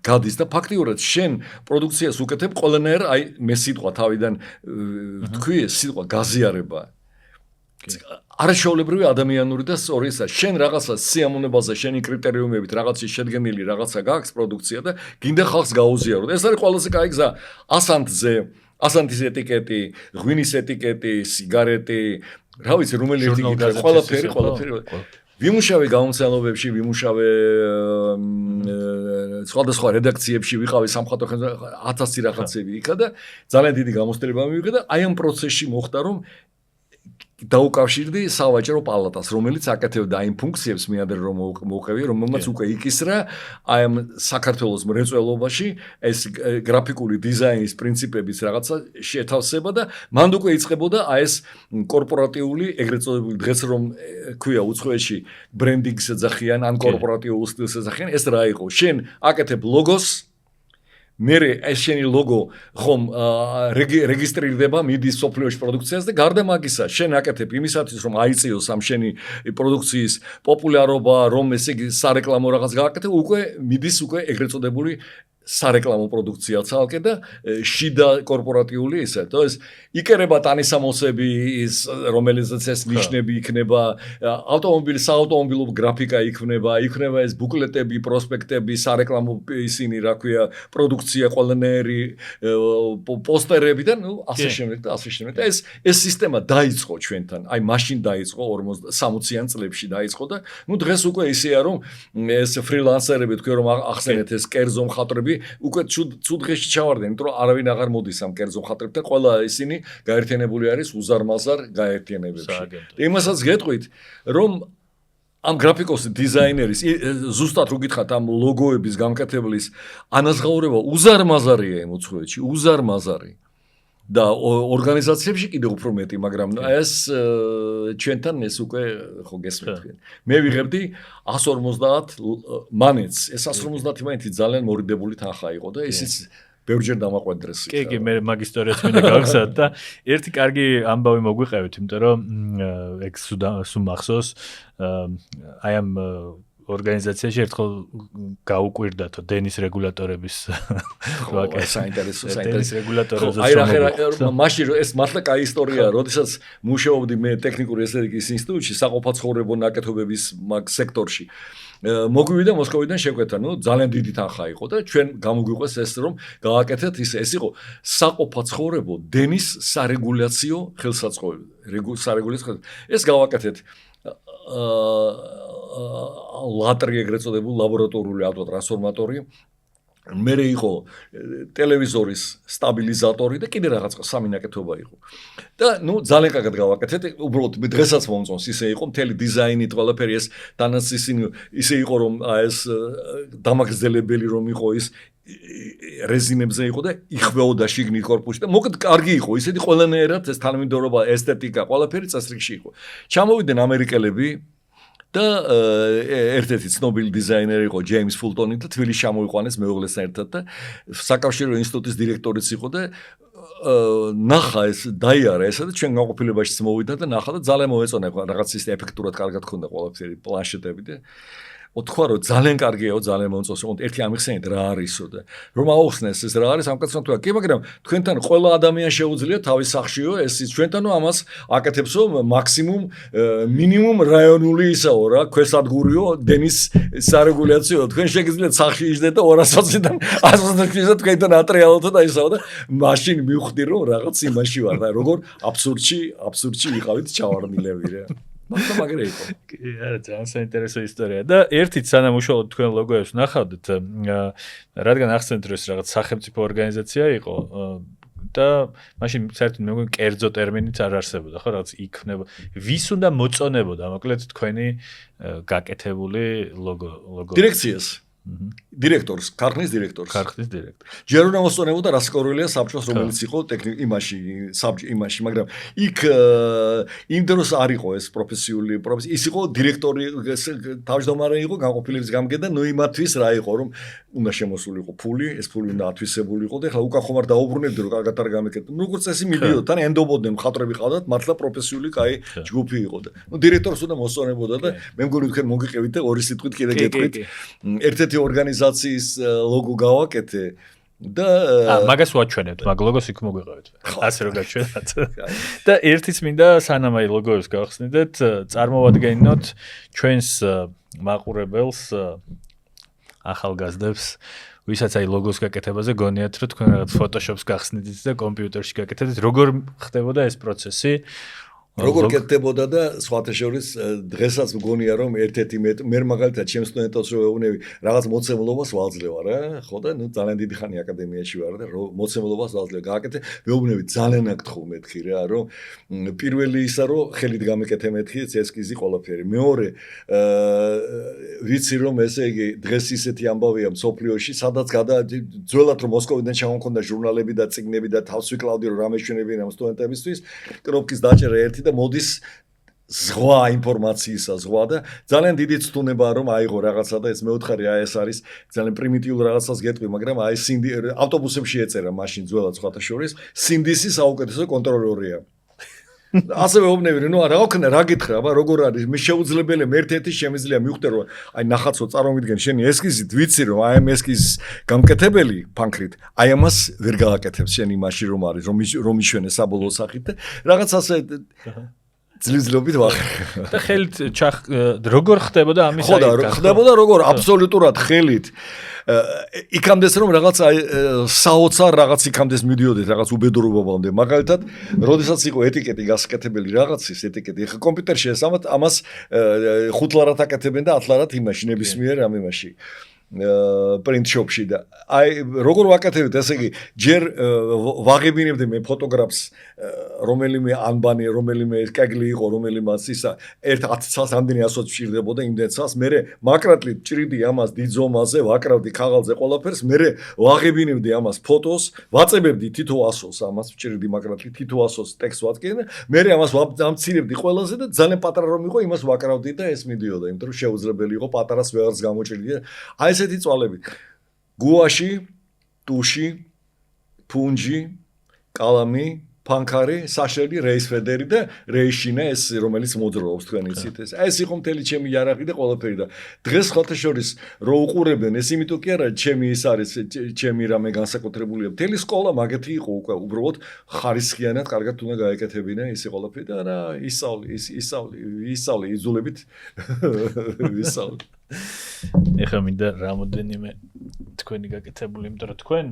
გადის და ფაქტიურად შენ პროდუქციას უკეთებ ყველანაირ აი მე სიტყვა თავიდან თქვი სიტყვა გაზიარება არაშეულებრივი ადამიანური და სწორი ისა შენ რაღაცა სიამოვნებაზე შენი კრიტერიუმებით რაღაცის შედგენილი რაღაცა გაქვს პროდუქცია და გინდა ხალხს გაუზიარო. ეს არის ყველაზე კაი გზა ასანთის ეტიკეტი, ღვინის ეტიკეტი, სიგარეტი, რა ვიცი რომელი ეტიკეტი ყველაფერი ვიმუშავე გამომცემლობებში, ვიმუშავე სხვადასხვა რედაქციებში, ვიყავი სამხატვრო 1000 რაღაცები იქა და ძალიან დიდი გამოცდილება მივიღე და აი ამ პროცესში მოხდა რომ დაუკავშირდი სავაჭრო პალატას, რომელიც აკეთებდა იმ ფუნქციებს მეანდერ რომ მოვყევი, რომელმაც უკვე იკისრა აი ამ საქართველოს მრეწველობაში ეს გრაფიკული დიზაინის პრინციპების რაღაცა შეთავსება და მანდ უკვე იწყებოდა აი ეს კორპორატიული ეგრეთ წოდებული დღეს რომ ქვია უცხოეთში ბრენდინგს ეძახიან ან კორპორატიულ სტილს ეძახიან, ეს რა იყო? შენ აკეთებ ლოგოს მერე ეს შენი ლოგო ხომ რეგისტრირდება მიდის სოფლიოში პროდუქციას და გარდა მაგისა შენ აკეთებ იმისათვის რომ აიწიოს ამ შენი პროდუქციის პოპულარობა რომ ესე იგი სარეკლამო რაღაც გააკეთე უკვე მიდის უკვე ეგრეთ წოდებული სარეკლამო პროდუქცია ცალკე და შიდა კორპორატიული ისე то есть იკერება ტანისამოსები ის რომელზეც ეს ნიშნები იქნება საავტომობილო გრაფიკა იქნება ეს ბუკლეტები პროსპექტები სარეკლამო ისინი რა ქვია პროდუქცია ყველანაირი პოსტერები და ნუ ასე შემდეგ და ასე შემდეგ და ეს სისტემა დაიწყო ჩვენთან აი მაშინ დაიწყო 60-იან წლებში დაიწყო და ნუ დღეს უკვე ისეა რომ ეს ფრილანსერები თქვენ რომ ახსენეთ ეს კერძო მხატვრები უკვე ცუდ დღეში ჩავარდნენ, იმიტომ რომ არავინ აღარ მოდის ამ კერძო მხატვრებთან, ყველა ისინი გაერთიანებული არის უზარმაზარ გაერთიანებებში. იმასაც გეტყვით, რომ ამ გრაფიკოს დიზაინერის ზუსტად რო გითხათ ამ ლოგოების გამკეთებლის ანაზღაურება უზარმაზარია იმ უცხოეთში, უზარმაზარი. და ორგანიზაციებში კიდევ უფრო მეტი, მაგრამ ეს ჩვენთან ეს უკვე ხო გესმით. მე ვიღებდი 150 მანეთს. ეს 150 მანეთი ძალიან მორიდებული თანხა იყო და ისიც ბევრჯერ დამაყვედრეს. კი, მე მაგ ისტორიას მინდა გავხსნათ და ერთი კარგი ამბავი მოგვიყევით, იმიტომ რომ ეგ სულ მახსოვს აი ამ ორგანიზაციაში ერთხელ გაუკვირდათო დენის რეგულატორების ვაკე საინტერესო დენის რეგულატორებს აი რა მაშინ ეს მართლა კაი ისტორიაა, როდესაც მუშაობდი მე ტექნიკური ესთეტიკის ინსტიტუტში საყოფაცხოვრებო ნაკეთობების მაგ სექტორში. მოგვივიდა მოსკოვიდან შეკვეთა, ძალიან დიდი თანხა იყო და ჩვენ გამოგვიყვეს ეს რომ გააკეთეთ ეს იყო საყოფაცხოვრებო დენის სარეგულაციო ხელსაწყოები, სარეგულაციო ეს გავაკეთეთ ლატრი ეგრეთ წოდებული ლაბორატორიული ავტოტრანსფორმატორი მერე იყო ტელევიზორის სტაბილიზატორი და კიდე რაღაც სამი ნაკეთობა იყო. და ძალიან კარგად გავაკეთეთ. უბრალოდ მე დღესაც მომწონს ისე იყო მთელი დიზაინით ყველაფერი ეს დანაც ისე იყო რომ ეს დამაგრძელებელი რომ იყო ის რეზინებზე იყო და იხვეოდა შიგნით корпуსში და მოკლედ კარგი იყო. ისეთი ყველანაირად ეს თანმიმდევრობა, ესთეტიკა, ყველაფერი წესრიგში იყო. ჩამოვიდნენ ამერიკელები და ერთ-ერთი ცნობილი დიზაინერი იყო ჯეიმს ფულტონი და თბილისში ჩამოიყვანეს მეუღლესთან ერთად და საკავშირო ინსტიტუტის დირექტორიც იყო და ნახა ეს დაიარა ესა და ჩვენ განყოფილებაშიც მოვიდა და ნახა და ძალიან მოეწონა რაღაც ის ეფექტურად კარგად ქონდა ყველაფერი პლანშეტები და თქვა რომ ძალიან კარგიაო, ძალიან მომწონს. ერთი ამიხსენეთ რა არისო და რომ აუხსნეს ეს რა არის, ამ კაცმა თქვა, კი, მაგრამ თქვენთან ყველა ადამიანს შეუძლია თავის სახშიო, ეს ჩვენთანო ამას აკეთებსო მაქსიმუმ მინიმუმ რაიონული ისაო რა, ქვესადგურიო, დენის სარეგულაციო. თქვენ შეგიძლიათ სახში იჯდეთ და 220-დან 120-ზე თქვენთან ატრიალოთ და ისაო და მაშინ მივხვდი რომ რაღაც იმაში ვარ და როგორ აბსურდში ვიყავით ჩავარდნილები რა. მაგრამ იყო. კი, არა, ძალიან საინტერესო ისტორია და ერთით სანამ უშუალოდ თქვენ ლოგოებს ნახავდით, რადგან ახსენეთ რომ ეს რაღაც სახელმწიფო ორგანიზაცია იყო და მაშინ საერთოდ მე მგონი კერძო ტერმინიც არ არსებობდა, ხო, რაღაც იქნება. ვის უნდა მოწონებოდა, მოკლედ თქვენი გაკეთებული ლოგო. დირექციას. დირექტორს, ქარხნის დირექტორს. ჯერ უნდა მოსწონებოდა რასკორელია საბჭოს, რომელიც იყო იმაში, მაგრამ იქ იმ დროს არ იყო ეს პროფესიული ის იყო დირექტორი, თავმჯდომარე იყო განყოფილების გამგე და იმათვის რა იყო რომ უნდა შემოსულიყო ფული, ეს ფული უნდა ათვისებული იყო და ეხლა უკან ხომ არ დაუბრუნებდი რომ კარგად არ გამეკეთე. როგორც წესი მიდიოდა, თან ენდობოდნენ მხატვრები ყავდათ, მართლა პროფესიული კაი ჯგუფი იყო და დირექტორს უნდა მოსწონებოდა და მე მგონი თქვენ მოგიყევით და ორი სიტყვით კიდე გეტყვით. ერთ-ერთი ორგანიზაციის ლოგო გავაკეთე და მაგას ვაჩვენებთ, მაგ ლოგოს იქ მოგვიყევით. ასე რომ გაჩვენათ. და ერთიც მინდა სანამ აი ლოგოებს გავხსნიდეთ, წარმოვადგენინოთ ჩვენს მაყურებელს ახალგაზრდებს, ვისაც აი ლოგოს გაკეთებაზე გონიათ, რომ თქვენ რაღაც ფოტოშოპს გახსნიდით და კომპიუტერში გაკეთებთ, როგორ ხდებოდა ეს პროცესი? როგორ კეთდებოდა და სხვათა შორის დღესაც მგონია რომ ერთ-ერთი მე მაგალითად ჩემს სტუდენტებს რო ვეუბნები რაღაც მოცემულობას ვაძლევ რა ხო და ძალიან დიდი ხანი აკადემიაში ვარ და მოცემულობას ვაძლევ გააკეთე ვეუბნები ძალიან აკთხო მეთქი რა რომ პირველი ისა რომ ხელით გამეკეთე მეთქი ესკიზი ყველაფერი მეორე ვიცი რომ ესე იგი დღეს ისეთი ამბავია მსოფლიოში სადაც ძველად რომ მოსკოვიდან ჩამოქონდა ჟურნალები და წიგნები და თავს ვიკლავდი რომ რამე ჩვენებიან ამ სტუდენტებისთვის კროპკის დაჭერა ერთი და მოდის ზღვა ინფორმაციისა ზღვა და ძალიან დიდი ცდუნებაა რომ აიღო რაღაცა და ეს მეოთხარი აი ეს არის ძალიან პრიმიტიულ რაღაცას გეტყვი მაგრამ აი ავტობუსებში ეწერა მაშინ ძველად სხვათა შორის სინდისი საუკეთესო კონტროლორია ასე ვეუბნები რა ვქნა რა გითხრა აბა როგორ არის მე შეუძლებელია ერთ-ერთი შემიძლია მივხვდე რომ აი ნახაცო წარმოვიდგენ შენი ესკიზით ვიცი რომ აი ამ ესკიზის გამკეთებელი ფანქრით აი ამას ვერ გააკეთებს შენი მაშინ რომ არის რომ იშვენე საბოლოო სახით და რაღაც ასე ძლივ-ძლივობით ვახერხე და ხელით როგორ ხდებოდა ამის აი ხდებოდა როგორ აბსოლუტურად ხელით იქამდეს რომ რაღაც აი საოცარ რაღაც იქამდეს მიდიოდეთ რაღაც უბედურობამდე მაგალითად როდესაც იყო ეტიკეტი გასაკეთებელი რაღაცის ეტიკეტი ეხა კომპიუტერში ამას 5 ლარად აკეთებენ და 10 ლარად იმაში ნებისმიერ ამ იმაში print shop-ში და აი როგორ ვაკეთებთ ესე იგი ჯერ ვაღებინებდი მე ფოტოგრაფს რომელიმე ანბანი რომელიმე კეგლი იყო რომელიმე ისა ერთ 10 წელს ამდენი 100-ს ვჭირდებოდა იმდენ წელს მე მაკრატლით ჭრიდი ამას დიძომაზე ვაკრავდი ქაღალზე ყველაფერს მე ვაღებინებდი ამას ფოტოს ვაწებებდი თითო 100-ს ამას ვჭრიდი მაკრატლით თითო 100-ს ტექსტს ვატკინე მე ამას ვამცირებდი ყველაზე და ძალიან პატარა რომ იყო იმას ვაკრავდი და ეს მიდიოდა იმიტომ რომ შეუძლებელი იყო პატარას ვეღარც გამოჭრიდი აი ესეთი წვალები გუაში ტუში ფუნჯი კალამი ფანქარი საშელი რეის ფედერი და რეიშინა ეს რომელიც მოძრაობს თქვენ იცით ეს იყო მთელი ჩემი იარაღი და ყველაფერი და დღეს ხალხთა შორის რო უყურებენ ეს იმიტომ კი არა ჩემი ის არის ჩემი რამე განსაკუთრებულია მთელი სკოლა მაგეთი იყო უკვე უბრალოდ ხარისხიანად კარგად უნდა გაეკეთებინა ისე ყველაფერი და რა ისწავლე იზოლებით ვისწავლე ეხლა მინდა რამოდენიმე თქვენი გაკეთებული იმიტომ რომ თქვენ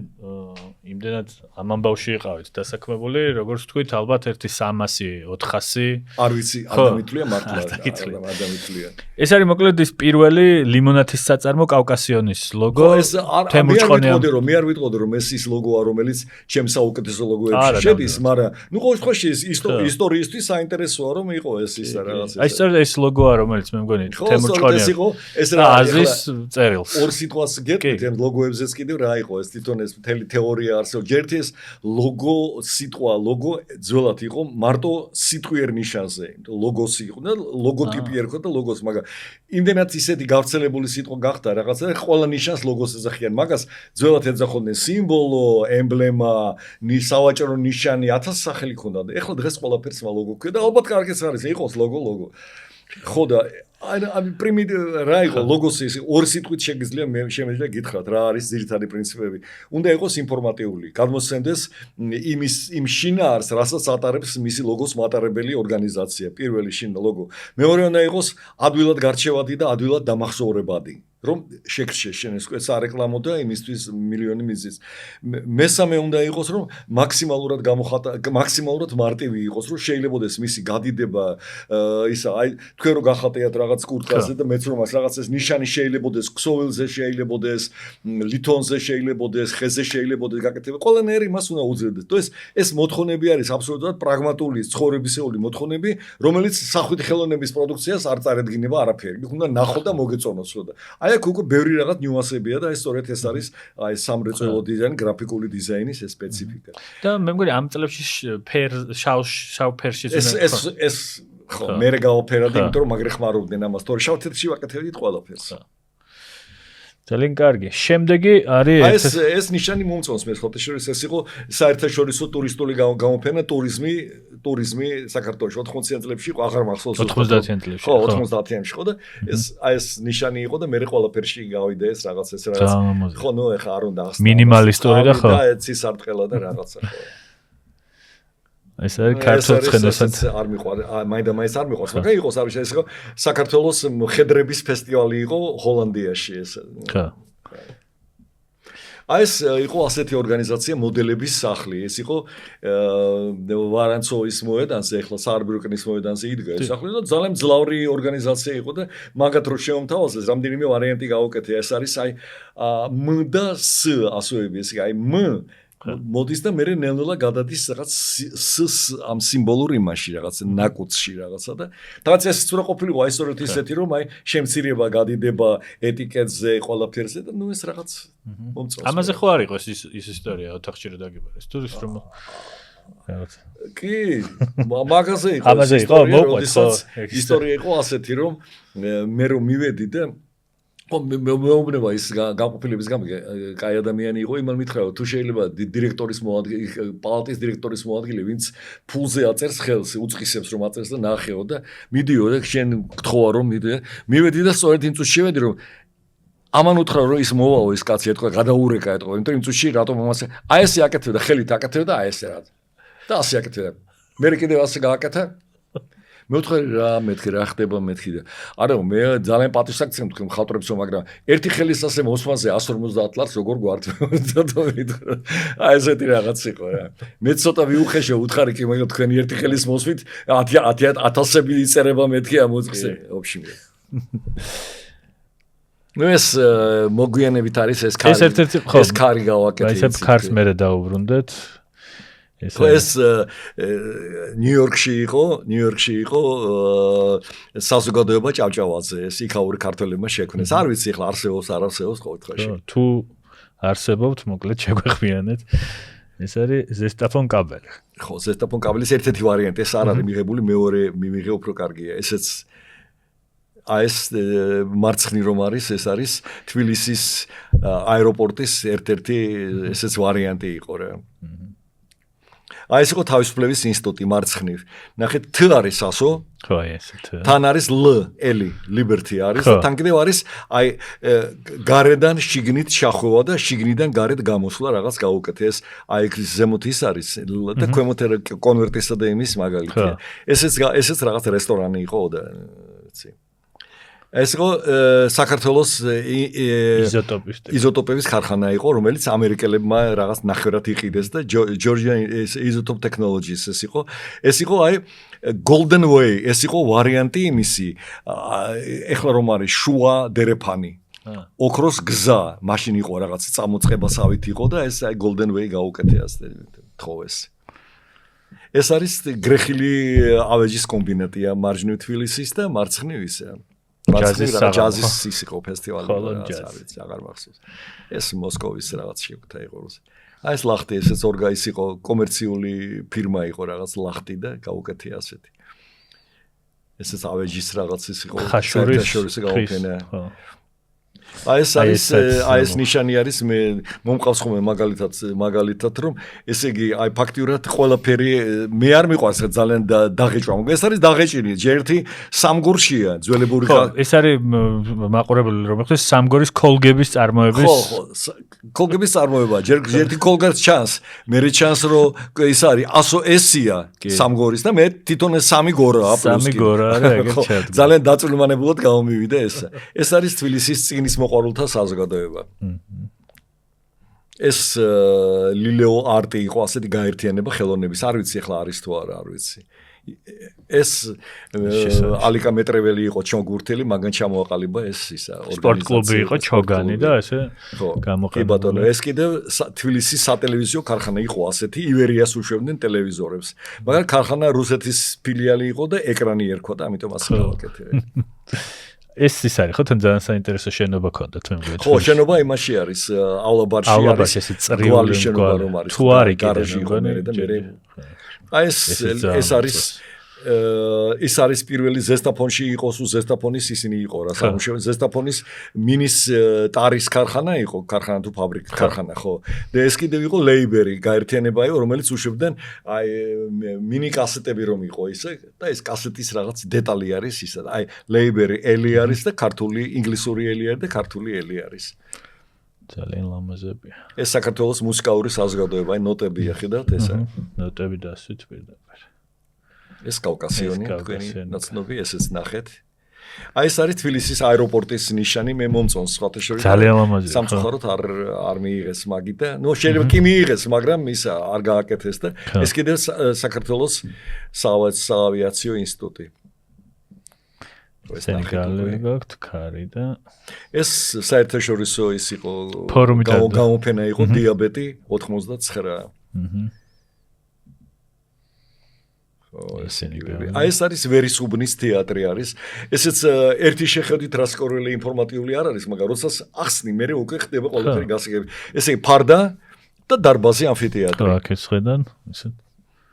იმდენად ამ ამბავში იყავით დასაქმებული როგორც თქვით ალბათ ერთი 300-400 არ ვიცი ადამიანია მართლა ადამიანია ეს არის მოკლედ ის პირველი ლიმონათის საწარმო კავკასიონის ლოგო თემურჭყონია მე არ ვიტყოდი რომ ეს ის ლოგოა რომელიც ჩემს საუკეთესო ლოგოებში შედის მაგრამ ნუ ყოველ შემთხვევაში ისტორიისთვის საინტერესოა რომ იყო ეს ის რაღაცა აი სწორედ ეს ლოგოა რომელიც მე მგონი თემურჭყონია ეს რა აზის წერილს ორ სიტყვას გეტყვით ამ ლოგოებზეც კიდევ რა იყო ეს თვითონ ეს მთელი თეორია არსებობს ჯერთ ეს ლოგო სიტყვა ლოგო ძველად იყო მარტო სიტყვიერ ნიშანზე ლოგოსი იყო და ლოგოტიპი ერქვა და ლოგოს მაგრამ იმდენად ისეთი გავრცელებული სიტყვა გახდა რაღაცა ყველა ნიშანს ლოგოს ეძახიან მაგას ძველად ეძახოდნენ სიმბოლო ემბლემა სავაჭრო ნიშანი 1000 სახელი ქონდა და ეხლა დღეს ყველაფერს ლოგო ქვია და ალბათ კარგიც არის იყოს ლოგო ხო და აი პრიმიტივ რა იყო ლოგოსი ორი სიტყვით შემიძლია გითხრათ რა არის ძირითადი პრინციპები უნდა იყოს ინფორმატიული გადმოსცემდეს იმ შინაარს რასაც ატარებს მისი ლოგოს მატარებელი ორგანიზაცია პირველი ლოგო მეორე უნდა იყოს ადვილად გარჩევადი და ადვილად დამახსოვრებადი რომ შეგრჩეს შენს სარეკლამო და იმისთვის მილიონი მიზის მესამე უნდა იყოს რომ მაქსიმალურად მარტივი იყოს რომ შეიძლებადეს მისი გადიდება ისა აი თქვენ რო გახატიათ რაღაც კურტკაზე და მეც რომ მას რაღაც ეს ნიშანი შეიძლებადეს ქსოვილზე შეიძლებადეს ლითონზე შეიძლებადეს ხეზე შეიძლებადეს გაკეთება ყველანაირი მას უნდა უძლებდეს თუ ეს მოთხოვნები არის აბსოლუტურად პრაგმატული ცხოვრებისეული მოთხოვნები რომელიც სახვითი ხელოვნების პროდუქციას არ წარედგინება არაფერი უნდა ნახო და მოგეწონოს ხო და აი აქ უკვე ბევრი რაღაც ნიუანსებია და ეს სწორედ ეს არის აი სამრეწველო დიზაინი, გრაფიკული დიზაინის ეს სპეციფიკა. და მე მგონი ამ წლებში შავ ფერში ეს ხო მე გავაფერადი, იმიტომ რომ მაგრი ხმარობდნენ ამას, თორე შავ თეთრში ვაკეთებდით ყველაფერს. ძალიან კარგი. შემდეგი არის ეს ნიშანი მომწონს მე ხალხთა შორის ეს იყო საერთაშორისო ტურისტული გამოფენა ტურიზმი საქართველოში 80-იან წლებში იყო აღარ მახსოვს 90-იან წლებში ხო 90-იანში ხო და ეს ნიშანი იყო და მე ყველაფერში გავიდა ეს რაღაც ხო ნუ ეხა არ უნდა ახსნა მინიმალისტური და ხო და ცისარტყელა და რაღაცა ხო ეს არის ქართულ ცხენოსან არ მიყვარს მაინდა-მაინც არ მიყვარს მაგრამ იყოს არის ეს იყო საქართველოს მხედრების ფესტივალი იყო ჰოლანდიაში ეს ხო ეს იყო ასეთი ორგანიზაცია მოდელების სახლი ეს იყო ვარანცოვის მოედანზე ახლა საარბრუკნის მოედანზე იდგა ეს სახლი და ძალიან ძლავრი ორგანიზაცია იყო და მაგათ რო შემომთავაზეს რამდენიმე ვარიანტი გავუკეთე ეს არის აი მ და ს ასოები ეს აი მ მოდის და მე ნელ-ნელა გადადის რაღაც ამ სიმბოლურ იმაში რაღაც ნაკუცში რაღაცა და რაღაც ეს ცურა ყოფილიყო აი სწორედ ისეთი რომ აი შემცირება გადიდება ეტიკეტზე ყველაფერზე და ნუ ეს რაღაც მომწონს ამაზე ხო არ იყო ის ისტორია ოთახში რა დაგიბარეს თუ ის რომ რაღაც კი მაგაზე იყო ისტორია იყო ასეთი რომ მე რომ მივედი და მეუბნება ის გაყოფილების გამო კაი ადამიანი იყო იმან მითხრა თუ შეიძლება დირექტორის მოადგილე პალატის დირექტორის მოადგილე ვინც ფულზე აწერს ხელს უწყისებს რომ აწერს და ნახეო და მიდიო და შენ გთხოვა რომ მივედი და სწორედ იმ წუთში შევედი რომ ამან უთხრა რომ ის მოვაო ეს კაცი ეთქვა გადაურეკა ეთქვა იმიტომ იმ წუთში რატომ ამას აი ესე აკეთებდა ხელით აკეთებდა და აი ესე რა და ასე აკეთებდა მე კიდევ ასე გააკეთა მე ვთქვი რა მეთქი რა ხდება მეთქი და არა მე ძალიან პატივს აქცევ თქვენ ხალხურებსო მაგრამ ერთი ხელის ასე მოსვანზე 150 ლარს როგორ გვართ აი ესეთი რაღაც იყო რა მე ცოტა ვიუხეშო უთხარი კი მაგრამ თქვენი ერთი ხელის მოსვით 1000-ები იწერება მეთქი ამ მოწყზე ოფში ნუ ეს მოგვიანებით არის ეს ქარი. ეს ერთ-ერთი ხო. ეს ქარი გავაკეთე. ეს ქარს მე დავუბრუნდეთ. ეს ნიუ-იორკში იყო საზოგადოება ჭავჭავაძე, ეს იქაური ქართველებმა შექმნეს. არ ვიცი ახლა არსებობს, არ არსებობს ყოველ შემთხვევაში. თუ არსებობთ, მოკლედ შეგვეხმიანეთ. ეს არის ზესტაფონ კაბელი. ხო, ზესტაფონ კაბელის ერთ-ერთი ვარიანტი, ეს არ არის მიღებული, მეორე მიმიღე უფრო კარგია. ესეც ეს მარცხნივ რომ არის, ეს არის თბილისის აეროპორტის ერთ-ერთი ესეც ვარიანტი იყო რა. ეს იყო თავისუფლების ინსტიტუტი მარცხნივ. ნახეთ, T არის ასო. ხო, ესე T. თან არის L, Eli, Liberty არის და თან კიდევ არის გარედან შიგნით შახვევა და შიგნიდან გარეთ გამოსვლა რაღაც გაუკეთე. ეს ის ზემოთ ის არის და ქვემოთ კონვერტისა და იმის მაგალითია. ესეც რაღაც რესტორანი იყო და ვიცი. ეს იყო საქართველოს იზოტოპების ქარხანა იყო, რომელიც ამერიკელებმა რაღაც ნახევრად იყიდეს და Georgia Isotope Technologies ეს იყო. ეს იყო Golden Way, ეს იყო ვარიანტი იმისი. ეხლა რომ არის შუა დერეფანი. ოქროს გზა, მაშინ იყო რაღაც წამოწყებასავით იყო და ეს Golden Way გაუკეთე ასე თხოვეს. ეს არის გრეხილი ავეჯის კომბინატია მარჯვნივ თბილისის და მარცხნივ ისე. ჯაზის ის იყო ფესტივალი, არის აღარ მახსოვს. ეს მოსკოვის რაღაც შეკვეთა იყო რუსი. ეს ლახტი ესეც ის იყო კომერციული ფირმა იყო რაღაც ლახტი და გაუკეთე ასეთი. ესეც ავეჯის რაღაც ის იყო ხაშურის გაუკენა. ეს ნიშანი არის მე მომყავს ხოლმე მაგალითად რომ ესე იგი ფაქტიურად ყველაფერი მე არ მიყვარს ძალიან დაღეჭვა. ეს არის დაღეჭილი, ერთი სამგორშია ძველებური ეს არის მაყურებელი რომ ეხოს სამგორის კოლგების წარმოების კოლგების წარმოება. ერთი კოლგაც ჩანს, მე ჩანს რომ ის არის ასოესია სამგორის და მე თვითონ ეს სამი გორაა პლუს. სამი გორა არის ეგეთ ჩადგა. ძალიან დაწვრილმანებულად გამომივიდა ეს. ეს არის თბილისის წიგნის მოყვარულთა საზოგადოება. ეს ლილეო არტი იყო ასეთი გაერთიანება ხელოვნების. არ ვიცი ახლა არის თუ არა, არ ვიცი. ეს ალიკა მეტრეველი იყო ჩოგურთელი, მაგან ჩამოაყალიბა ეს ისა სპორტ კლუბი იყო ჩოგანი და ესე გამოყენება. კი ბატონო, ეს კიდევ თბილისის სატელევიზიო ქარხანა იყო ასეთი, ივერიას უშვებდნენ ტელევიზორებს. მაგრამ ქარხანა რუსეთის ფილიალი იყო და ეკრანი ერქვა და ამიტომ ასე გავაკეთე. ეს ის არის ხო თან ძალიან საინტერესო შენობა ქონდათ მე მგონი. ხო, შენობა იმაში არის,ავლაბარში არის. ეს წრიული შენობა რომ არის. თუ არის კიდე მგონი და მე ეს არის პირველი ზესტაფონში იყო, სულ ზესტაფონის ისინი იყო რა, სამუშაო ზესტაფონის მინის ტარის ქარხანა იყო, ქარხანა თუ ფაბრიკა, ქარხანა ხო. და ეს კიდევ იყო ლეიბერი, გაერთიანება იყო, რომელიც უშვებდნენ მინი კასეტები რომ იყო ისე და ეს კასეტის რაღაც დეტალი არის ისა. ლეიბერი ელი არის და ქართული ინგლისური ელი არის და ქართული ელი არის. ძალიან ლამაზებია. ეს საქართველოს მუსიკალური საზოგადოება, ნოტებია, ხედავთ ესა? ნოტები დასვით პირდაპირ. ეს კავკასიონი, თქვენი ნაცნობი, ესეც ნახეთ. ეს არის თბილისის აეროპორტის ნიშანი, მე მომწონს სხვათა შორის. ძალიან ლამაზია. სამწუხაროდ არ მიიღეს მაგი და ნუ შეიძლება კი მიიღეს, მაგრამ ის არ გააკეთეს და ეს კიდევ საქართველოს საავიაციო ინსტიტუტი. სენგალი გაქვთ ქარი და ეს საერთაშორისო ის იყო გამოფენა იყო დიაბეტი 89. ეს არის ვერისუბნის თეატრი არის. ესეც ერთი შეხედვით რასკორელი ინფორმატიული არ არის, მაგრამ როდესაც ახსნი მე უკვე ხდება ყველაფერი გასაგები. ესე იგი ფარდა და დარბაზი ამფითეატრი. აქ ეს ხედან, ისეთ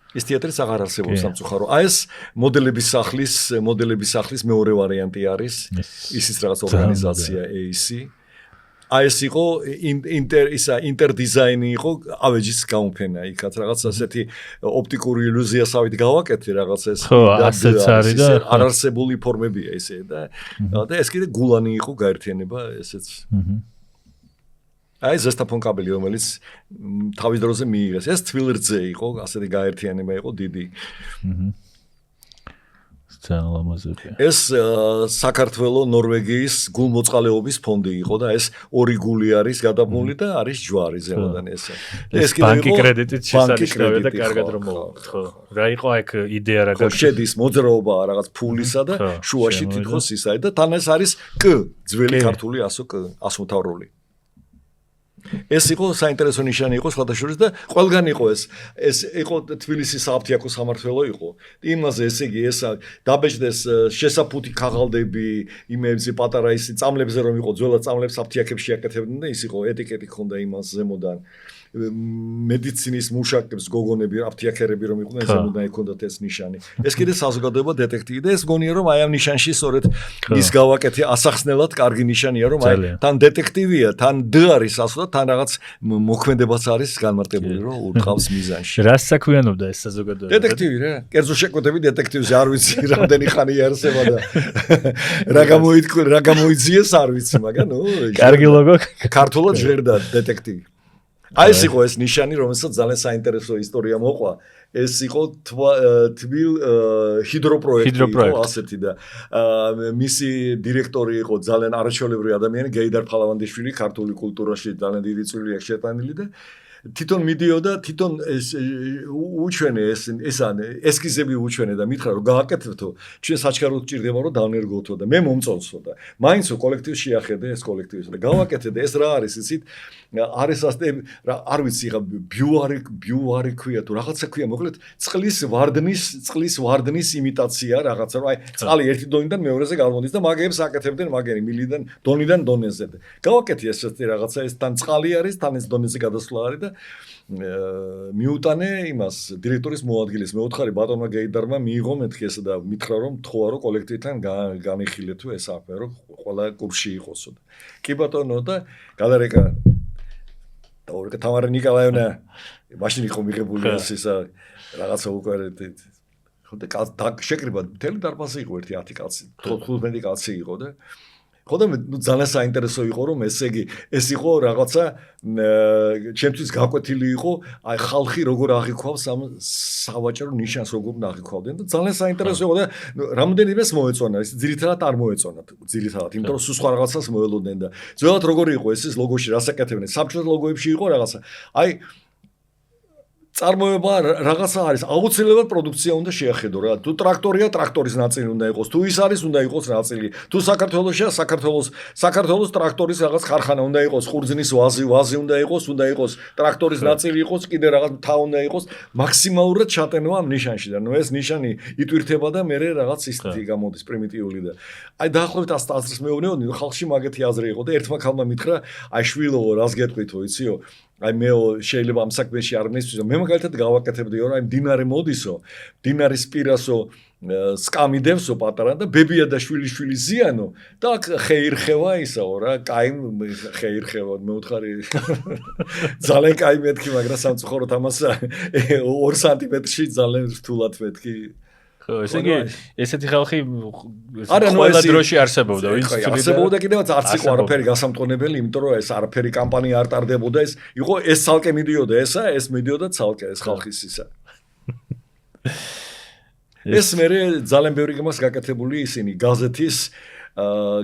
ეს თეატრიც აღარ არსებობს სამწუხარო. ეს მოდელების სახლის მეორე ვარიანტი არის. ისიც რაღაც ორგანიზაცია AC. ეს იყო ინტერდიზაინი იყო ავეჯის გამოფენა. იქაც რაღაც ასეთი ოპტიკური ილუზიასავით გავაკეთე რაღაც ეს ასეც არის და არარსებული ფორმებია ესე და ეს კიდე გულანი იყო გაერთიანება ესეც. ზესტაფონ კაბელი რომელიც თავის დროზე მიიღეს. ეს თბილრძე იყო, ასეთი გაერთიანება იყო დიდი. ძალიან ლამაზებია. ეს საქართველოს ნორვეგიის გულმოწყალეობის ფონდი იყო და ეს 2 გული არის გადაბმული და არის ჯვარი ზემოდან ესე. ეს ბანკი კრედიტით შესანიშნავია და კარგად რომ მოვაყოთ, ხო. რა იყო აქ იდეა რა გაქვს? შედის მოძრაობა რაღაც ფულისა და შუაში თითქოს ისა და თან ეს არის კ, ძველი ქართული ასომთავრული. ეს იყო საინტერესო ნიშანი იყო სხვადასხვა და ყველგან იყო ეს იყო თბილისის საფთიაქო სამმართველო იყო იმაზე ესე იგი ეს დაბეჭდეს შესაფუთი ქაღალდები იმებზე პატარა ისი წამლებზე რომ იყო ძველად წამლებს საფთიაქებში აკეთებდნენ და ის იყო ეტიკეტი ქონდა იმას ზემოდან მედიცინის მუშაკებს გოგონები აფთიაქერები რომ იყვნენ ზემოდან ექონდათ ეს ნიშანი ეს კიდე საზოგადოება დეტექტივი და ეს გონია რომ აი ამ ნიშანში სწორედ ის გავაკეთე ასახსნელად კარგი ნიშანია რომ აი თან დეტექტივია თან დ არის ასო და თან რაღაც მოქმედებაც არის განმარტებული რომ ურყავს მიზანში რას საქმიანობდა ეს საზოგადოება დეტექტივი რა კერძო შეკვეთები დეტექტივზე არ ვიცი რამდენი ხანი იარსება და რა გამოიძიეს არ ვიცი მაგრამ ნუ კარგი ლოგო ქართულად ჟერდა დეტექტივი აი ეს იყო ეს ნიშანი რომელსაც ძალიან საინტერესო ისტორია მოყვა ეს იყო თბილ ჰიდროპროექტი იყო ასეთი და მისი დირექტორი იყო ძალიან არაჩვეულებრივი ადამიანი გეიდარ ფალავანდიშვილი ქართული კულტურაში ძალიან დიდი წვლილი აქვს შეტანილი და თვითონ მიდიოდა თვითონ ეს უჩვენე ესკიზები უჩვენე და მითხრა რომ გააკეთებთო ჩვენ საჩქაროდ გჭირდება რომ დავნერგოთო და მე მომწონსო და მაინც კოლექტივს შეახედე ეს კოლექტივს და გავაკეთე და ეს რა არის იცით არის ასეთი არ ვიცი ხა ბიუარი ქვია თუ რაღაცა ქვია მოკლედ წყლის ვარდნის იმიტაცია რაღაცა რომ აი წყალი ერთი დონიდან მეორეზე გამოდის და მაგებს აკეთებდნენ მაგერი მილიდან დონიდან დონეზე გავაკეთე ესეთი რაღაცა ეს თან წყალი არის თან ეს დონეზე გადასვლა არის და მიუტანე იმას დირექტორის მოადგილის მეოთხარი ბატონმა გეიდარმა მიიღო მეთქი ესა და მითხრა რომ თქვა რომ კოლექტივთან განიხილე თუ ეს აფერ რომ ყველა კურსში იყოსო და კი ბატონო და გადარეკა და ორკა თამარი ნიკოლაევნა მაშინ იყო მიღებული ისა რაღაცა უკვე ხო და შეკრიბა მთელი დარბაზი იყო ერთი 10 კაცი 15 კაცი იყო და ხოდა ძალიან საინტერესო იყო რომ ესე იგი ეს იყო რაღაცა ჩემთვის გაკვეთილი იყო აი ხალხი როგორ აღიქვავს ამ სავაჭრო ნიშანს როგორ აღიქვავდნენ და ძალიან საინტერესო იყო და რამდენიმეს მოეწონა ეს ძირითადად არ მოეწონათ ძირითადად იმიტომ რომ სულ სხვა რაღაცას მოელოდნენ და ძველად როგორი იყო ეს ლოგოში რას აკეთებდნენ საბჭოთა ლოგოებში იყო რაღაცა აი წარმოება რაღაცა არის აუცილებლად პროდუქცია უნდა შეახედო რა თუ ტრაქტორია ტრაქტორის ნაწილი უნდა იყოს თუ ის არის უნდა იყოს ნაწილი თუ საქართველოსია საქართველოს ტრაქტორის რაღაც ხარხანა უნდა იყოს ხურძნის ვაზი უნდა იყოს ტრაქტორის ნაწილი იყოს კიდე რაღაც მთა უნდა იყოს მაქსიმალურად ჩატენვა ამ ნიშანში და ნუ ეს ნიშანი იტვირთება და მე რაღაც ისეთი გამოდის პრიმიტიული და აი დაახლოებით 100 აზრს მეუბნეოდი ხალხში მაგეთი აზრი იყო და ერთმა ქალმა მითხრა აი შვილო რას გეტყვითო იციო აი მე შეიძლება ამ საქმეში არ მისვისო მე მაგალითად გავაკეთებდიო რომ აი მდინარე მოდისო მდინარის პირასო სკამიდევსო პატარა და ბებია და შვილი ზიანო და ხეირხევა ისაო რა კაი ხეირხევა მეუთხარი ძალიან კაი მეთქი მაგრამ სამწუხაროდ ამას 2 სანტიმეტრში ძალიან რთულად მეთქი ესე იგი ესეთი ხალხი ყველა დროში არსებობდა ვინც არსებობდა კიდევაც არც იყო არაფერი გასამტყუნებელი იმიტომ რომ ეს არაფერი კამპანია არ ტარდებოდა ეს იყო ეს ცალკე მიდიოდა ეს მიდიოდა ცალკე ეს ხალხის ისა ეს მე ძალიან ბევრი გემას გაკეთებული ისინი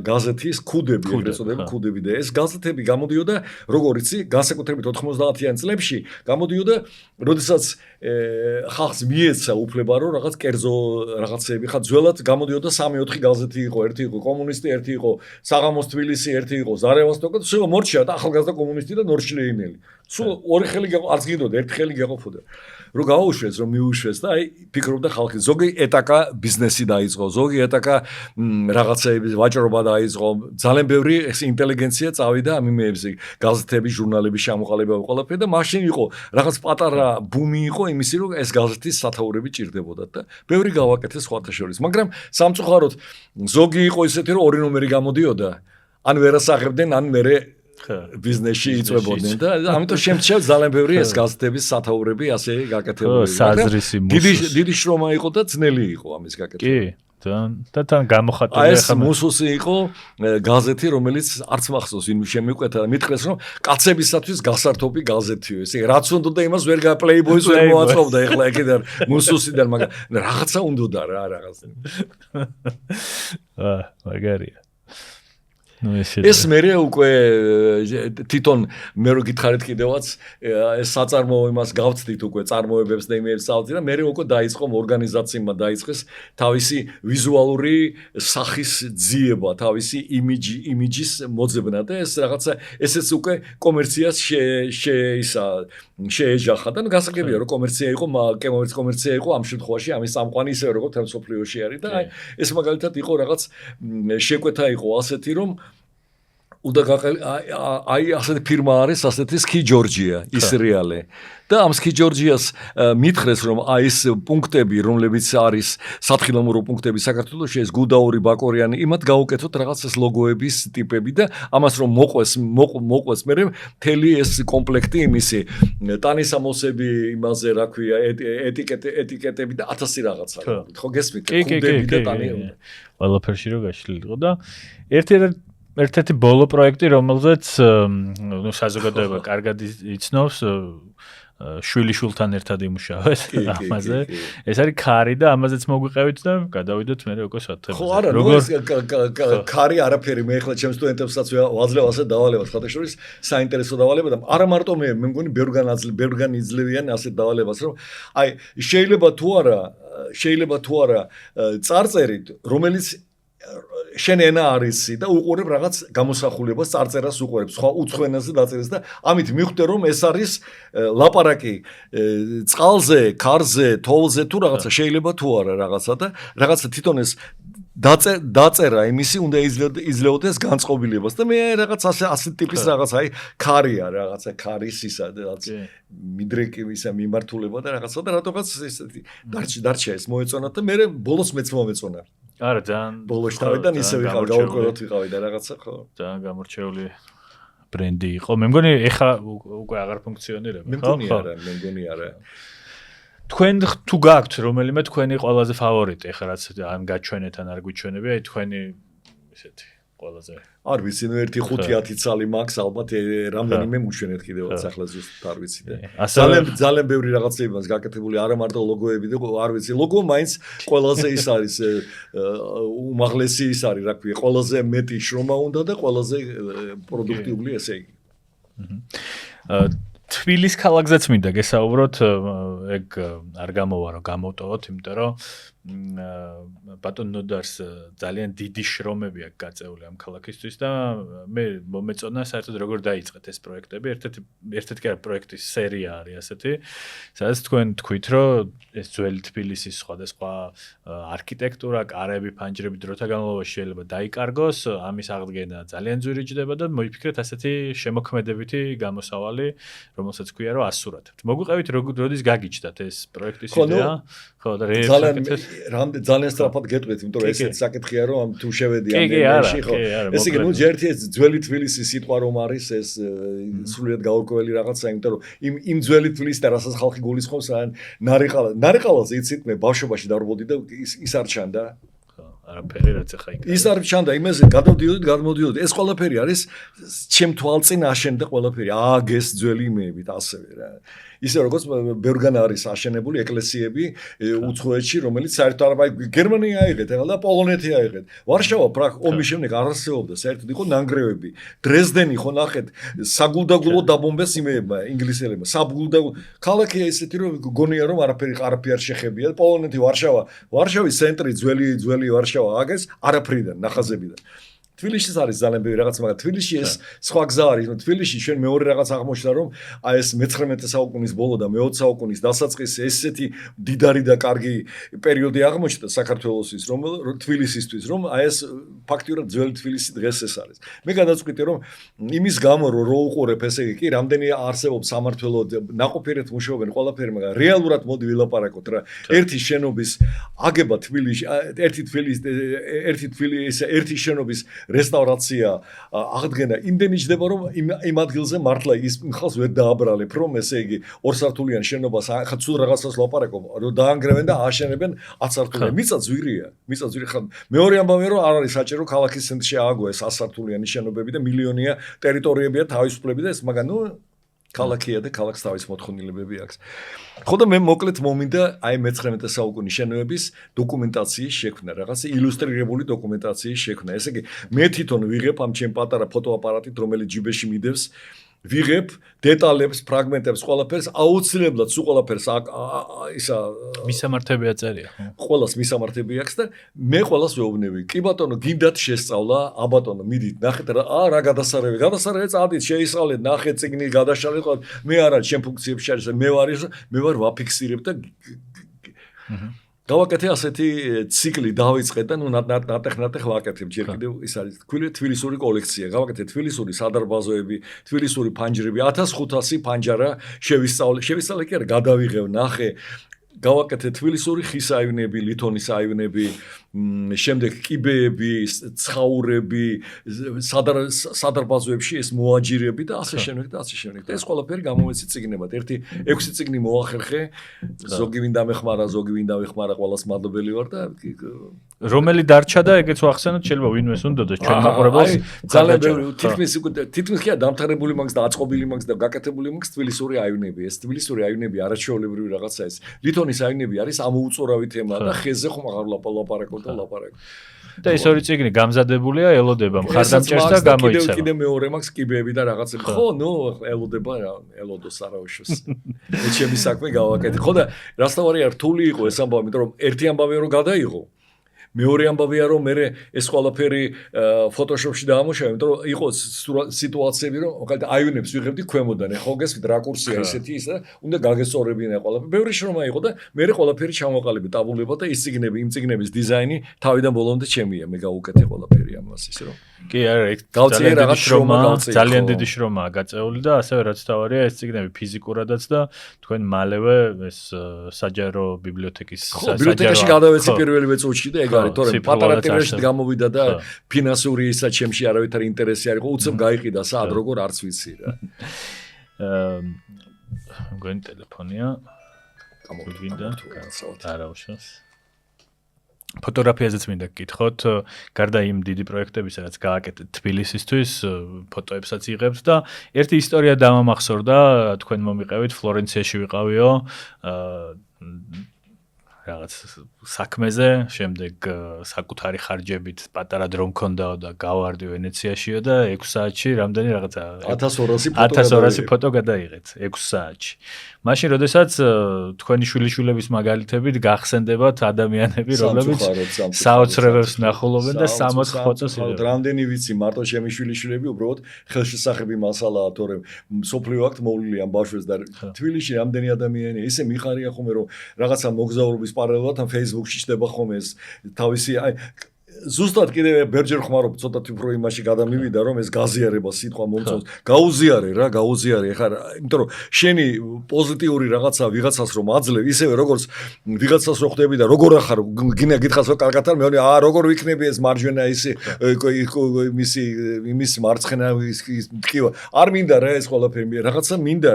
გაზეთის ქუდები ეწოდება ქუდები და ეს გაზეთები გამოდიოდა როგორ იცი განსაკუთრებით 90-იან წლებში გამოდიოდა როდესაც ხალხს მიეცა უფლება რომ რაღაც კერძო რაღაცები ხა ძველად გამოდიოდა 3-4 გაზეთი იყო ერთი იყო კომუნისტი ერთი იყო საღამოს თბილისი ერთი იყო ზარევასტოკო და სულ მორჩია და ახალგაზრდა კომუნისტი და ნორჩლეინელი სულ ორი ხელი არც გინდოდა ერთი ხელი გეყოფოდა რომ გაუშვეს რომ მიუშვეს და აი ფიქრობდა ხალხი ზოგი ეტაკა ბიზნესი დაიწყო ზოგი ეტაკა რაღაცეების ვაჭრობა დაიწყო ძალიან ბევრი ეს ინტელიგენცია წავიდა ამ იმეებზე გაზეთები ჟურნალები შემოყალიბება ყველაფერი და მაშინ იყო რაღაც პატარა ბუმი იყო იმისი რომ ეს გაზეთის სათაურები ჭირდებოდათ და ბევრი გავაკეთეს სხვათა შორის მაგრამ სამწუხაროდ ზოგი იყო ისეთი რომ 2 ნომერი გამოდიოდა ან ვერასაღებდნენ ან მერე ბიზნესში იწვებოდნენ და ამიტომ შემჩნევ ძალიან ბევრი ეს გაზეთების სათაურები ასე გაკეთებული საზრისი დიდი შრომა იყო და ძნელი იყო ამის გაკეთება კი და თან გამოხატული ეს მუსუსი იყო გაზეთი, რომელიც არც მახსოვს ვინ შემიკვეთა და მითხრეს რომ კაცებისათვის გასართობი გაზეთიო. ესე რაც უნდა იმას ვერ პლეიბოის ვერ მოაწყობდა ეხლა ეკიდან მუსუსიდან, მაგრამ რაღაცა უნდა რა რაღაც. მაგარია. ეს მერე უკვე თვითონ მე რო გითხარით კიდევაც ეს საწარმოო იმას გავწდით უკვე წარმოებებს და იმებს ავწი და მერე უკვე დაიწყო ორგანიზაციებმა დაიწყეს თავისი ვიზუალური სახის ძიება, თავისი იმიჯის მოძებნა და ეს რაღაცა ესეც უკვე კომერციას შეეჯახა და გასაგებია რომ კომერცია იყო ამ შემთხვევაში ამის წამყვანი ისე როგორც თემ სოფლიოში არის და ეს მაგალითად იყო რაღაც შეკვეთა იყო ასეთი რომ აი ასეთი ფირმა არის ასეთი სკი ჯორჯია ის რეალე და ამ სკი ჯორჯიას მითხრეს რომ აი ეს პუნქტები რომლებიც არის სათხილამურო პუნქტები საქართველოში ეს გუდაური ბაკორიანი იმათ გაუკეთოთ რაღაც ეს ლოგოების ტიპები და ამას რომ მოყვეს მე მთელი ეს კომპლექტი იმისი ტანისამოსები იმაზე რა ქვია ეტიკეტები და 1000 რაღაცა ხო გესმით კუდები და ტანი ყველაფერში რო გაშლილიყო და ერთ-ერთი ბოლო პროექტი, რომელზეც საზოგადოება კარგად იცნობს, შვილიშვილთან ერთად იმუშავეს ამაზე. ეს არის ქარი და ამაზეც მოგვიყევით და გადავიდოთ მე უკვე საათებზე. ხო არა, ქარი არაფერი მე ახლა ჩემს სტუდენტებსაც ვაძლევ ასე დავალებას, ხათაშორის საინტერესო დავალება და არა მარტო მე მგონი ბევრგან იძლევიან ასე დავალებას, რომ აი შეიძლება თუ არა წარწერით, რომელიც შენ ენა არის და უყურებ რაღაც გამოსახულებას წარწერას უყურებ სხვა უცხოენაზე დაწერეს და ამით მიხვდე რომ ეს არის ლაპარაკი წყალზე, ქარზე, თოვლზე თუ რაღაცა შეიძლება თუ არა რაღაცა და რაღაცა თვითონ ეს დაწერა იმისი უნდა იძლეოდეს განწყობილებას და მე რაღაც ასე ტიპის რაღაც აი ქარია რაღაცა ქარის ისა რაღაც მიდრეკივისა მიმართულება და რაღაცა და რატომაც ესეთი დარჩა ეს მოეწონა და მე ბოლოს მეც მომეწონა არა ძალიან ბოლოს თავიდან ისე გავაკეთოთ ვიყავი და რაღაცა ხო ძალიან გამორჩეული ბრენდი იყო მე მგონი ეხა უკვე აღარ ფუნქციონირება ხო მე მგონი არა თქვენ თუ გაქვთ რომელიმე თქვენი ყველაზე ფავორიტი ეხლა რაც ან გაჩვენეთ ან არ გვიჩვენები აი თქვენი ესეთი ყველაზე არ ვიცი ნუ 1-5-10 წალი მაქვს ალბათ რამდენიმე მუშენეთ კიდევაც ახლა ზუსტად არ ვიცი და ძალიან ბევრი რაღაცები მას გაკეთებული არა მარტო ლოგოები და არ ვიცი ლოგო მაინც ყველაზე ის არის უმაღლესი ის არის რა ქვია ყველაზე მეტი შრომა უნდა და ყველაზე პროდუქტიული ესე იგი თბილისის ქალაქზეც მინდა გესაუბროთ ეგ არ გამოვა რომ გამოვტოვოთ იმიტომ რომ ბატონ ნოდარს ძალიან დიდი შრომები აქვს გაწეული ამ ქალაქისთვის და მე მომეწონა საერთოდ როგორ დაიწყეთ ეს პროექტები ერთ-ერთი კი არა პროექტის სერია არის ასეთი სადაც თქვენ თქვით რომ ეს ძველი თბილისის სხვადასხვა არქიტექტურა, კარები, ფანჯრები დროთა განმავლობაში შეიძლება დაიკარგოს, ამის აღდგენა ძალიან ძვირი ჯდება და მოიფიქრეთ ასეთი შემოქმედებითი გამოსავალი, რომელსაც ქვია რომ ასურათებთ. მოგვიყევით როდის გაგიჩნდათ ეს პროექტის იდეა? ხო და ძალიან სწრაფად გეტყვით, იმიტომ რომ ესეც საკითხია რომ თუ შევედი ამ ენაში, ხო. ესე იგი, ნუ ჯერთი ეს ძველი თბილისის სიტყვა რომ არის ეს სრულიად გაურკვეველი რაღაცა, იმიტომ რომ იმ ძველი თბილისს და რასაც ხალხი გულისხმობს, ნარეყალაზე იცით მე ბავშვობაში დავრბოდი და ის არ ჩანდა. არაფერი რაც ახლა იქ. ის არ ჩანდა, იმაზე გადმოდიოდი. ეს ყველაფერი არის ჩემ თვალწინ აშენდა ყველაფერი. ააგეს ძველი იმეებით ასევე რა. ისე როგორც ბევრგან არის აშენებული ეკლესიები უცხოეთში, რომელიც საერთოდ არ გერმანია აიღეთ, ახლა და პოლონეთი აიღეთ. ვარშავა ომის შემდეგ არ არსებობდა, საერთოდ იყო ნანგრევები. დრეზდენი ხო ნახეთ, საგულდაგულო დაბომბეს იმეებმა, ინგლისელებმა. საგულდაგულო ქალაქია ისეთი რომ გონია რომ არაფერი არ შეხებია. პოლონეთი, ვარშავის ცენტრი ძველი ვარშავა ააგეს არაფრიდან, ნახაზებიდან. თბილისში არის ძალიან ბევრი რაღაც, მაგრამ თბილისში ეს სხვა გზა არის. თბილისში ჩვენ მეორე რაღაც აღმოჩნდა, რომ აი ეს მე-19 საუკუნის ბოლო და მე-20 საუკუნის დასაწყისი ესეთი დიდარი და კარგი პერიოდი აღმოჩნდა საქართველოსთვის, რომ თბილისისთვის, რომ აი ეს ფაქტიურად ძველი თბილისი დღეს ეს არის. მე გადაწყვიტე, რომ იმის გამო რომ რო უყურებ, ესე იგი, კი, რამდენი არსებობს სამართლო, ნაყოფიერად მუშაობენ ყველაფერი, მაგრამ რეალურად მოდი ვილაპარაკოთ რა. ერთი შენობის აგება თბილისში, ერთი შენობის რესტავრაცია, აღდგენა იმდენი ჯდება რომ იმ ადგილზე მართლა ის ხალხს ვერ დააბრალებ რომ ესე იგი ორსართულიან შენობას ახლა თუ რაღაცას ლაპარაკობ რომ დაანგრევენ და აშენებენ 10 სართულიან მიწა ძვირია ხა მეორე ამბავია რომ არ არის საჭირო ქალაქის ცენტრში ააგო ეს 100 სართულიანი შენობები და მილიონია ტერიტორიებია თავისუფლები და ეს მაგრამ ნუ ქალაქია და ქალაქს თავის მოთხოვნილებები აქვს. ხო და მე მოკლედ მომინდა აი მე-19 საუკუნის შენობების დოკუმენტაციის შექმნა, რაღაც ილუსტრირებული დოკუმენტაციის შექმნა. ესე იგი მე თვითონ ვიღებ ამ ჩემ პატარა ფოტოაპარატით, რომელიც ჯიბეში მიდევს, ვიღებ დეტალებს, ფრაგმენტებს, ყველაფერს აუცილებლად სულ ყველაფერს ისა მისამართები აწერია, ხო? ყველას მისამართები აქვს და მე ყველას ვეუბნები. კი ბატონო, გინდათ შესწავლა, ბატონო, მიდით, ნახეთ რა გადასარევი. გადასარევი წადით, შეისწავლეთ, ნახეთ წიგნი, გადაშალეთ, მე არა ჩემ ფუნქციებში არის, მე ვარ ვაფიქსირებ და გავაკეთე ასეთი ციკლი დავიწყეთ და ნუ ნატეხ ვაკეთებ ჯერ კიდევ ის არის თბილისური კოლექცია გავაკეთე თბილისური სადარბაზოები თბილისური ფანჯრები 1500 ფანჯარა შევისწავლე კი არა გადავიღებ ნახე გავაკეთე თბილისური ხის აივნები ლითონის აივნები შემდეგ კიბეები ცხაურები სადარბაზოებში ეს მოაჯირები და ასე შემდეგ და ასე შემდეგ და ეს ყველაფერი გამოვეცი წიგნებად 6 წიგნი მოახერხე ზოგი ვინ დამეხმარა ყველას მადლობელი ვარ და რომელი დარჩა და ეგეც ვახსენოთ შეიძლება ვინმეს უნდადეს ჩვენ მაყურებელს ძალიან ბევრი თითქმის კი დამთავრებული მაგს და აწყობილი მაგს და გაკეთებული მაგს თბილისური აივნები ეს თბილისური აივნები არაჩვეულებრივი რაღაცა ეს ლითონის აივნები არის ამოუწურავი თემა და ხეზე ხომ აღარ ლაპარაკობ და ეს ორი წიგნი გამზადებულია ელოდება მხარდამჭერს და გამოიცემა კიდე მეორე მაგს კიბეები და რაღაცები ხო ნუ ელოდება ელოდოს არავიშოს ეს ჩემი საქმე გავაკეთე ხო და რასთავარია რთული იყო ეს ამბავი იმიტომ რომ ერთი ამბავია რომ გადაიღო მეორე ამბავია რომ მე ეს ყველაფერი ფოტოშოპში დაამუშავე იმიტომ რომ იყო სიტუაციები რომ მოკლედ აივნებს ვიღებდი ქვემოდან ხო გესმით რაკურსია ესეთი ის და უნდა გაგესწორებინა ყველაფერი ბევრი შრომა იყო და მე ყველაფერი ჩამოყალიბე ტაბულება და ის წიგნები იმ წიგნების დიზაინი თავიდან ბოლომდე ჩემია მე გავუკეთე ყველაფერი ამას ისე რომ კი არა ძალიან დიდი შრომაა გაწეული და ასევე რაც თავარია ეს წიგნები ფიზიკურადაც და თქვენ მალევე ეს საჯარო ბიბლიოთეკის ბიბლიოთეკაში გადავეცი პირველივე წუთში და ეგ არის თორემ პატარა ტირაჟით გამოვიდა და ფინანსური ისა ჩემში არავითარი ინტერესი არ იყო უცებ გაიყიდა სად როგორ არც ვიცი რა მგონი ტელეფონია გამოვიდა არა უშავს ფოტოგრაფიაზეც მინდა გკითხოთ, გარდა იმ დიდი პროექტებისა, რაც გააკეთეთ თბილისისთვის, ფოტოებსაც იღებთ და ერთი ისტორია დამამახსოვრდა, თქვენ მომიყევით ფლორენციაში ვიყავიო, რაღაც საქმეზე, შემდეგ საკუთარი ხარჯებით პატარა დრო მქონდაო და გავარდი ვენეციაშიო და 6 საათში რამდენი რაღაცა 1200 ფოტო გადაიღეთ 6 საათში. მაშინ როდესაც თქვენი შვილიშვილების მაგალითებით გახსენდებათ ადამიანები, რომლებიც საოცრებებს ნახულობენ და 60 ფოტოს იღებენ. რამდენი ვიცი, მარტო ჩემი შვილიშვილები უბრალოდ ხელშესახები მასალაა, თორემ სოფლიო აქვთ მოვლილი ამ ბავშვებს და თბილისში რამდენი ადამიანია, ისე მიხარია ხომ რომ რაღაცა მოგზაურობის პარალელურად ამ Facebook-ში ჩდება ხომ ეს თავისი აი ზუსტად კიდე ბერჯერ ხმარობ ცოტათი უფრო იმაში გადამივიდა რომ ეს გაზიარება სიტყვა მომწონს გაუზიარე ხარ იმიტომ რომ შენი პოზიტიური რაღაცა ვიღაცას რომ აძლევ ისევე როგორც ვიღაცას რო ხვდები და როგორ ახარ გინდა გითხას რომ კარგად არ მეუბნე როგორ ვიქნები ეს მარჯვენა ისი იმის მარცხენა ის ტკივა არ მინდა რა ეს ყველაფერი რაღაცა მინდა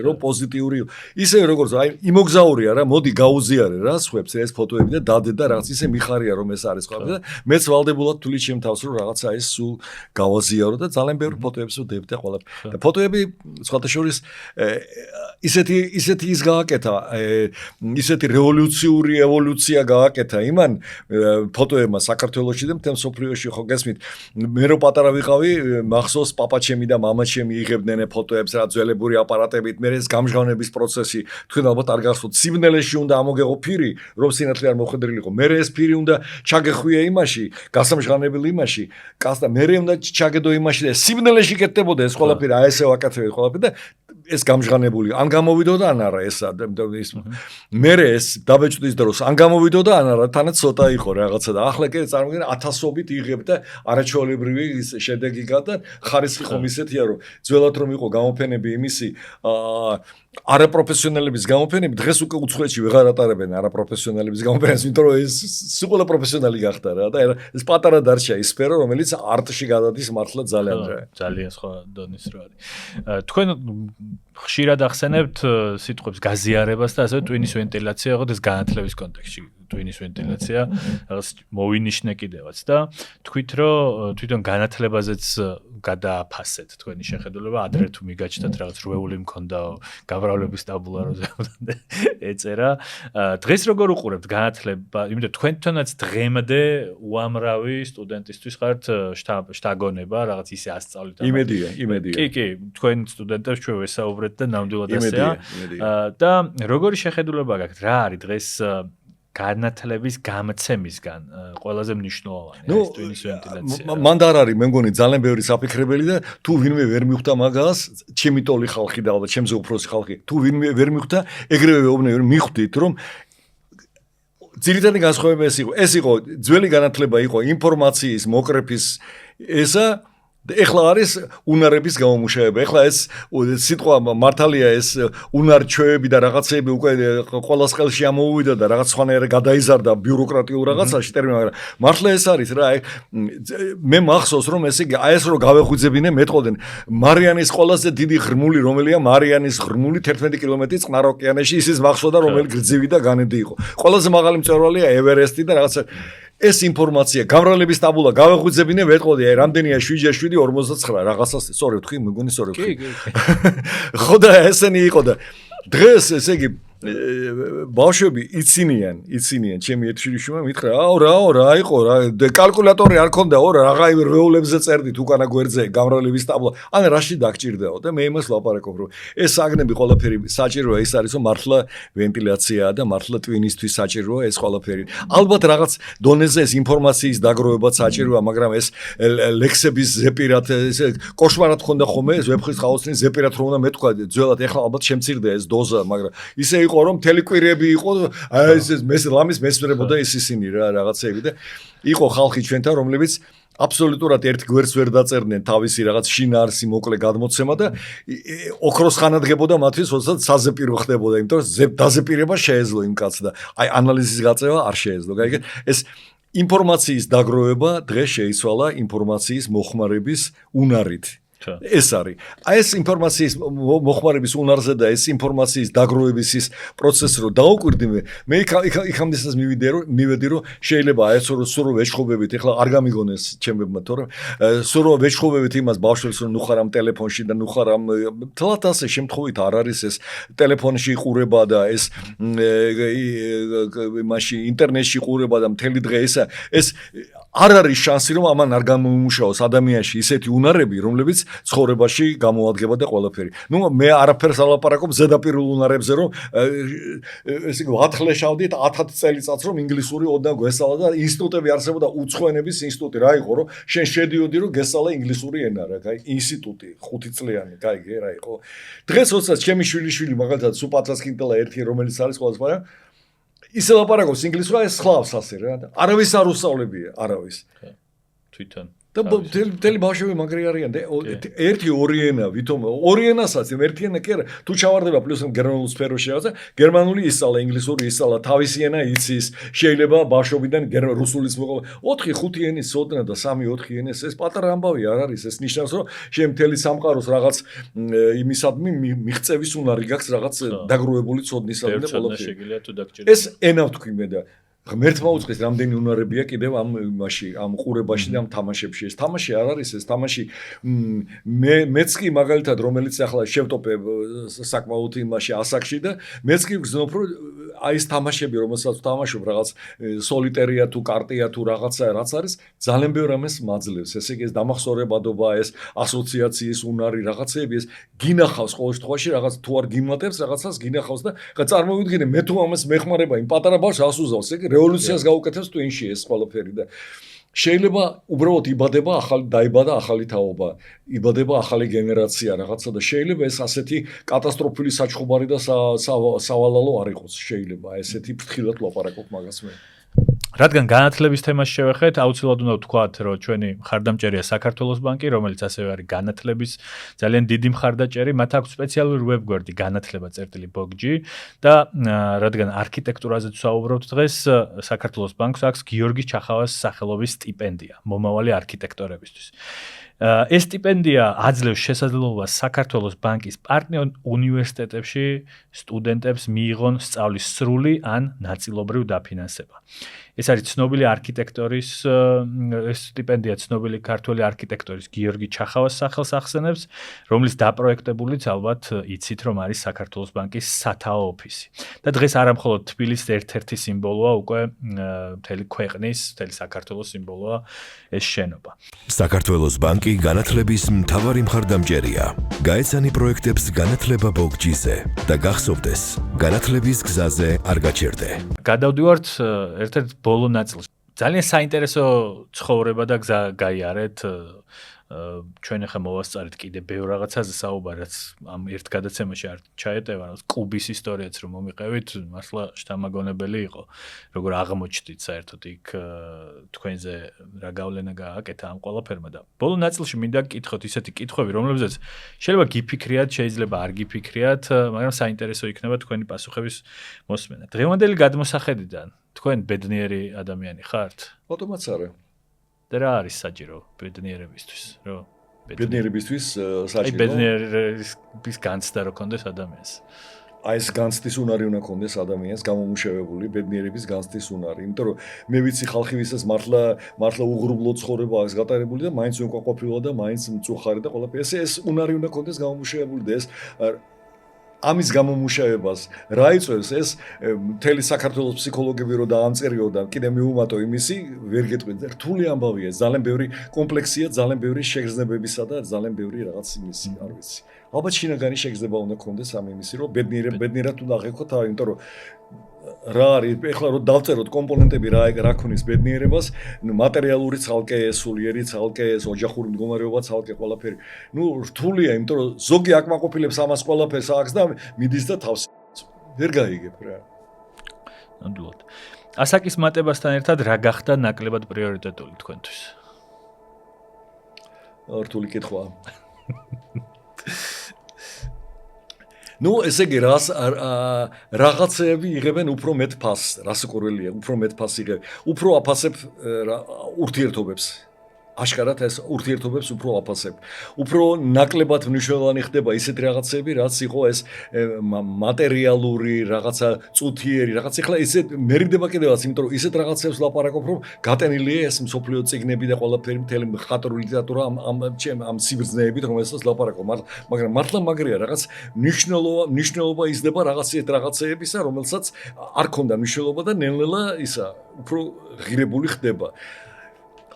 რომ პოზიტიური ისევე როგორც აი იმოგზაურია რა მოდი გაუზიარე რა სხვებს ეს ფოტოები და დადე და რაღაც ისე მიხარია რომ ეს არის ყველაფერი მეც ვალდებულად თვლი ჩემ თავს რომ რაღაცა ეს სულ გავაზიარო და ძალიან ბევრი ფოტოებს ვდებ და ყველაფერი და ფოტოები სხვათა შორის ისეთი ის გააკეთა ისეთი რევოლუციური ევოლუცია გააკეთა იმან ფოტოებმა საქართველოში და მთელ სოფლიოში ხო გესმით მე რო პატარა ვიყავი მახსოვს პაპა ჩემი და მამა ჩემი იღებდნენ ფოტოებს რა ძველებური აპარატებით მე ეს გამჟღავნების პროცესი თქვენ ალბათ არ გახსოვთ სიბნელეში უნდა ამოგეღო ფირი რომ სინათლე არ მოხვედრილიყო მე ეს ფირი უნდა ჩაგეხვია იმაში გასამჟღავნებელი იმაში კასტა მე უნდა ჩაგედო იმაში და სიბნელეში კეთდებოდა ეს ყველაფერი აი ესე ვაკეთებ ყველაფერი და ეს გამჟღანებული ან გამოვიდოდა ან არა ესა მე ეს დაბეჭდის დროს ან გამოვიდოდა ან არა თანაც ცოტა იყო რაღაცა და ახლა კი წარმოგიდგენ 1000-ობით იღებ და არაჩვეულებრივი შედეგი გადა ხარისხი ხომ ისეთია რომ ძველად რომ იყო გამოფენები იმისი არაპროფესიონალების გამოფენები დღეს უკვე უცხოეთში ვეღარ ატარებენ არაპროფესიონალების გამოფენას, იმიტომ რომ ეს სულ პროფესიონალი გახდა რა და ეს პატარა დარჩა ის სფერო, რომელიც არტში გადადის მართლა ძალიან რა. ძალიან სხვა დონის რო არის. თქვენ ხშირად ახსენებთ სიტყვებს გაზიარებას და ასევე ტვინის ვენტილაცია, როგორც ეს განათლების კონტექსტში ტვინის ვენტილაცია, რაღაც მოვინიშნე კიდევაც და თქვით რომ თვითონ განათლებაზეც გადააფასეთ თქვენი შეხედულება, ადრე თუ მიგაჩნდათ რაღაც რვეული მქონდაო, გაბრავლების ტაბულა როზე ეწერა. დღეს როგორ უყურებთ განათლება? იმიტომ თქვენთანაც დღემდე უამრავი სტუდენტისთვის ხართ შთაგონება, რაღაც ისე ასწავლით. იმედია. კი, თქვენ სტუდენტებს ჩვენ ვესაუბრეთ და ნამდვილად ასეა. და როგორი შეხედულება გაქვთ? რა არის დღეს განათლების გამცემისგან ყველაზე მნიშვნელოვანი ეს ტვინის ვენტილაცია. მანდ არ არის, მე მგონი ძალიან ბევრი საფიქრებელი და თუ ვინმე ვერ მიხვდა მაგას, ჩემი ტოლი ხალხი და ალბათ ჩემზე უფროსი ხალხი, თუ ვინმე ვერ მიხვდა, ეგრევე ვეუბნები რომ მიხვდით, რომ ძირითადი განსხვავება ეს იყო ძველი განათლება იყო ინფორმაციის მოკრეფის ესა ეხლა არის უნარების გამომუშავება. ეხლა ეს სიტყვა მართალია ეს უნარჩვევები და რაღაცეები უკვე ყოველს ხელში ამოვიდა და რაღაც სხვანაირად გადაიზარდა ბიუროკრატიულ რაღაცაში ტერმინი, მაგრამ მართლა ეს არის რა. მე მახსოვს რომ ესე იგი ეს რო გავეხვიძებინე მეტყოდნენ მარიანის ყველაზე დიდი ღრმული რომელია მარიანის ღრმული 11 კილომეტრი წყნარ ოკეანეში ისიც მახსოვდა რომელი გრძივი და განედი იყო. ყველაზე მაღალი მწვერვალია ევერესტი და რაღაცა ეს ინფორმაცია გამრავლების ტაბულა გავეღვიძებინე ვეტყოდი აი რამდენია 7/7 რაღაცას სწორი ვთქვი მეგონი სწორი ვთქვი ხო და ესენი იყო და დღეს ესე იგი ბავშვები იცინიან ჩემი ერთშვილიშვილმა მითხრა რა იყო რა კალკულატორი არ ქონდაო რა რაღაცა რვეულებზე წერდით უკანა გვერდზე გამრავლების ტაბლა ან რაში დაგჭირდაო და მე იმას ვლაპარაკობ რომ ეს საგნები ყველაფერი საჭიროა ის არის რომ მართლა ვენტილაციაა და მართლა ტვინისთვის საჭიროა ეს ყველაფერი ალბათ რაღაც დონეზე ეს ინფორმაციის დაგროვებაც საჭიროა მაგრამ ეს ლექსების ზეპირად ეს კოშმარად ხონდა ხოლმე ეს ვებხის ხაოსნის ზეპირად რომ უნდა მეთქვა ძველად ეხლა ალბათ შემცირდა ეს დოზა მაგრამ ისე იყო რომ თელეკვირები იყო აი ეს ლამის მესმერებოდა ეს ისინი რა რაღაცეები და იყო ხალხი ჩვენთან რომლებიც აბსოლუტურად ერთ გვერდს ვერ დაწერდნენ თავისი რაღაც შინაარსი მოკლე გადმოცემა და ოქროს ხანა დგებოდა მათთვის როდესაც საზეპირო ხდებოდა იმიტომ რომ დაზეპირება შეეძლო იმ კაცს და აი ანალიზის გაწევა არ შეეძლო გაიგეთ ეს ინფორმაციის დაგროვება დღეს შეიცვალა ინფორმაციის მოხმარების უნარით ეს არის. აი ეს ინფორმაციის მოხმარების უნარზე და ეს ინფორმაციის დაგროვების ის პროცესი რო დაუკვირდიმე, მე იქამდესაც მივედი რომ შეიძლება აი ეს სურო ვეშხობებით, ეხლა არ გამიგონეს ჩემებმა, თორემ სურო ვეშხობებით იმას ბავშვებს რომ ნუ ხარ ამ ტელეფონში და ნუ ხარ ამ თლათ ასე შემთხვევით არ არის ეს ტელეფონში ყურება და ეს მაშინ ინტერნეტში ყურება და მთელი დღე ეს არ არის შანსი რომ ამან არ გამომუშავოს ადამიანში ისეთი უნარები რომლებიც ცხოვრებაში გამოადგება და ყველაფერი. ნუ მე არაფერს არ ლაპარაკობ ზედაპირულ უნარებზე რომ ესე იგი ვათხლეშავდით 10 წელიწადს რომ ინგლისური ოდნა გვესწავლა და ინსტიტუტები არსებობდა უცხოენების ინსტიტუტი რა იყო რომ შენ შედიოდი რომ გესწავლა ინგლისური ენა რა კაი ინსტიტუტი 5 წლიანი კაი რა იყო. დღეს როდესაც ჩემი შვილიშვილი მაგალითად სუპატრასკინტელა ერთი რომელიც არის ყოველს მაგრამ ისე ლაპარაკობს ინგლისურად ეს ხლავს ასე რა და არავის არ უსწავლებია არავის თვითონ და მთელი ბავშვები მაგარი არიან და ერთი ორი ენა ვითომ ორი ენასაც ერთი ენა კი არა თუ ჩავარდება პლუს გერმანულ სფეროში რაღაცა გერმანული ისწავლა ინგლისური ისწავლა თავისი ენა იცის შეიძლება ბავშვობიდან რუსულის მოყვა 4-5 ენის ოდნა და 3-4 ენის ეს პატარა ამბავი არ არის ეს ნიშნავს რომ შენ მთელი სამყაროს რაღაც იმისადმი მიღწევის უნარი გაქვს რაღაც დაგროვებული ცოდნისადმი და ყველაფერი ეს ენა ვთქვი მე და ღმერთმა უწყეს რამდენი უნარებია კიდევ ამ იმაში ამ ყურებაში და ამ თამაშებში ეს თამაში არ არის ეს თამაში მეც კი მაგალითად რომელიც ახლა შევტოპებ საკმაოდ იმაში ასაკში და მეც კი გზნობ რომ აი ეს თამაშები რომელსაც თამაშობ რაღაც სოლიტერია თუ კარტია თუ რაღაცა რაც არის ძალიან ბევრ ამას მაძლევს ესე იგი ეს დამახსოვრებადობა ეს ასოციაციის უნარი რაღაცეები ეს გინახავს ყოველ შემთხვევაში რაღაც თუ არ გიმატებს რაღაცას გინახავს და წარმოვიდგინე მე თუ ამას მეხმარება იმ პატარა ბავშვს ასუზავს ეგ რევოლუციას გაუკეთებს ტვინში ეს ყველაფერი და შეიძლება უბრალოდ იბადება დაიბადა ახალი თაობა იბადება ახალი გენერაცია რაღაცა და შეიძლება ეს ასეთი კატასტროფული საჩხუბარი და სავალალო არ იყოს შეიძლება ესეთი ფრთხილად ლაპარაკობ მაგას მე რადგან განათლების თემას შევეხეთ, აუცილებლად უნდა ვთქვათ, რომ ჩვენი მხარდამჭერია საქართველოს ბანკი, რომელიც ასევე არის განათლების ძალიან დიდი მხარდაჭერი, მათ აქვს სპეციალური ვებგვერდი განათლება.bog.gi და რადგან არქიტექტურაზე ვსაუბრობთ დღეს, საქართველოს ბანკს აქვს გიორგი ჩახავას სახელობის სტიპენდია მომავალი არქიტექტორებისთვის. ეს სტიპენდია აძლევს შესაძლებლობას საქართველოს ბანკის პარტნიორ უნივერსიტეტებში სტუდენტებს მიიღონ სწავლის სრული ან ნაწილობრივ დაფინანსება. ეს არის ცნობილი არქიტექტორის ეს სტიპენდია ცნობილი ქართველი არქიტექტორის გიორგი ჩახავას სახელს ახსენებს, რომლის დაპროექტებულიც ალბათ იცით, რომ არის საქართველოს ბანკის სათაო ოფისი. და დღეს არა მხოლოდ თბილისის ერთ-ერთი სიმბოლოა, უკვე მთელი ქვეყნის, მთელი საქართველოს სიმბოლოა ეს შენობა. საქართველოს ბანკი განათლების მთავარი მხარდამჭერია. გაეცანი პროექტებს განათლება.bog.gi-ზე და გახსოვდეს, განათლების გზაზე არ გაჩერდე. გადავდივართ ერთ-ერთ ბოლო ნაწილში. ძალიან საინტერესო ცხოვრება და გზა გაიარეთ. ჩვენ ახლა მოვასწარეთ კიდე ბევრ რაღაცაზე საუბარი, რაც ამ ერთ გადაცემაში არ ჩაეტევა, რა კუბის ისტორიაც რომ მომიყევით, მართლა შთამაგონებელი იყო. როგორ აღმოჩნდით საერთოდ იქ თქვენზე რა გავლენა გააკეთა ამ ყველაფერმა და ბოლო ნაწილში მინდა გკითხოთ ისეთი კითხვები, რომლებზეც შეიძლება გიფიქრიათ, შეიძლება არ გიფიქრიათ, მაგრამ საინტერესო იქნება თქვენი პასუხების მოსმენა. დღევანდელი გადმოსახედიდან თქვენ ბედნიერი ადამიანი ხართ? ბატონოც არა. და რა არის საჭირო ბედნიერებისთვის, რომ ბედნიერებისთვის აი საჭირო. ბედნიერების განცდა რო კონდეს ადამიანს. აი ეს განცდის უნარი უნდა კონდეს ადამიანს გამომუშავებული ბედნიერების განცდის უნარი. იმიტომ რომ მე ვიცი ხალხი ვისაც მართლა უღრუბლო ცხოვრება აქვს გატარებული და მაინც უკვა ყოფილა და მაინც მწუხარი და ყველაფერი. ეს უნარი უნდა კონდეს გამომუშავებული და ეს ამის გამომუშავებას რა იწევს ეს მთელი საქართველოს ფსიქოლოგები რო დაამწერიო და კიდე მიუმატო იმისი ვერ გეტყვი რთული ამბავია ძალიან ბევრი კომპლექსია ძალიან ბევრი შეგრძნებებისა და ძალიან ბევრი რაღაც იმისი არ ვიცი ალბათ შინაგანი შეგრძნება უნდა კონდეს ამ იმისი რომ ბედნიერად უნდა აღექოთ თავი იმიტომ რომ რა არის ეხლა რომ დავწეროთ კომპონენტები რა ქონის ბედნიერებას მატერიალური ცალკე სულიერი ცალკე ოჯახური მდგომარეობა ცალკე ყველაფერი რთულია იმიტომ რომ ზოგი აკმაყოფილებს ამას ყველაფერს აქვს და მიდის და თავს ვერ გაიგებ რა ნამდვილად ასაკის მატებასთან ერთად რა გახდა ნაკლებად პრიორიტეტული თქვენთვის რთული კითხვაა ესე იგი რაღაცები იღებენ უფრო მეტ ფასს, რასაკვირველია, უფრო მეტ ფასს იღებენ. უფრო აფასებ ურთიერთობებს. აშკარად ეს ურთიერთობებს უფრო აფასებ. უფრო ნაკლებად მნიშვნელოვანი ხდება ისეთ რაღაცები, რაც იყო ეს მატერიალური, რაღაცა წუთიერი, რაღაც ეხლა ისეთ მერიდება კიდევაც, იმიტომ რომ ისეთ რაღაცებს ლაპარაკობ, რომ გატენილია ეს მსოფლიო წიგნები და ყველაფერი მთელი მხატვრული ლიტერატურა ამ სიბრძნეებით, რომელსაც ლაპარაკობ, მაგრამ მართლა მაგრია რაღაც მნიშვნელობა იზრდება რაღაცეებისა, რომელსაც არ ქონდა მნიშვნელობა და ნელ-ნელა ისა უფრო ღირებული ხდება.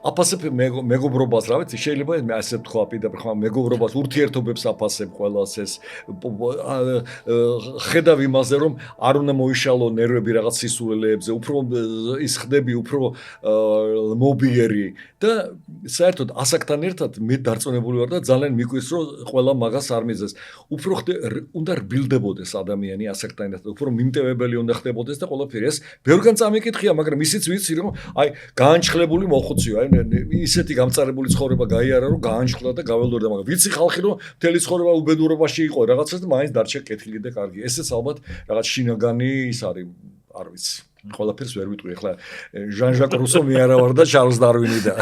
აფასებ მეგობრობას, რა ვიცი, შეიძლება ასე ვთქვა პირდაპირ, ხომ მეგობრობას, ურთიერთობებს აფასებ ყველას ეს ხედავ იმაზე, რომ არ უნდა მოიშალო ნერვები რაღაც სისულელეებზე, უფრო ის ხდები, უფრო მობიერი და საერთოდ ასაკთან ერთად მე დარწმუნებული ვარ და ძალიან მიკვირს, რომ ყველა მაგას არ მიძეს. უფრო უნდა რბილდებოდეს ადამიანი ასაკთან ერთად, უფრო მიმტევებელი უნდა ხდებოდეს და ყველაფერი ეს ბევრგან წამიკითხია, მაგრამ ისიც ვიცი, რომ აი გაანჩხლებული მოხუციო, აი ისეთი გამწარებული ცხოვრება გაიარა რომ გაანჩხლა და გაველდორდა მაგრამ ვიცი ხალხი რომ მთელი ცხოვრება უბედურობაში იყო რაღაცას და მაინც დარჩა კეთილი და კარგი ესეც ალბათ რაღაც შინაგანი ის არის არ ვიცი ყველაფერს ვერ ვიტყვი ახლა ჟან ჟაკ რუსო მე არა ვარ და ჩარლზ დარვინი და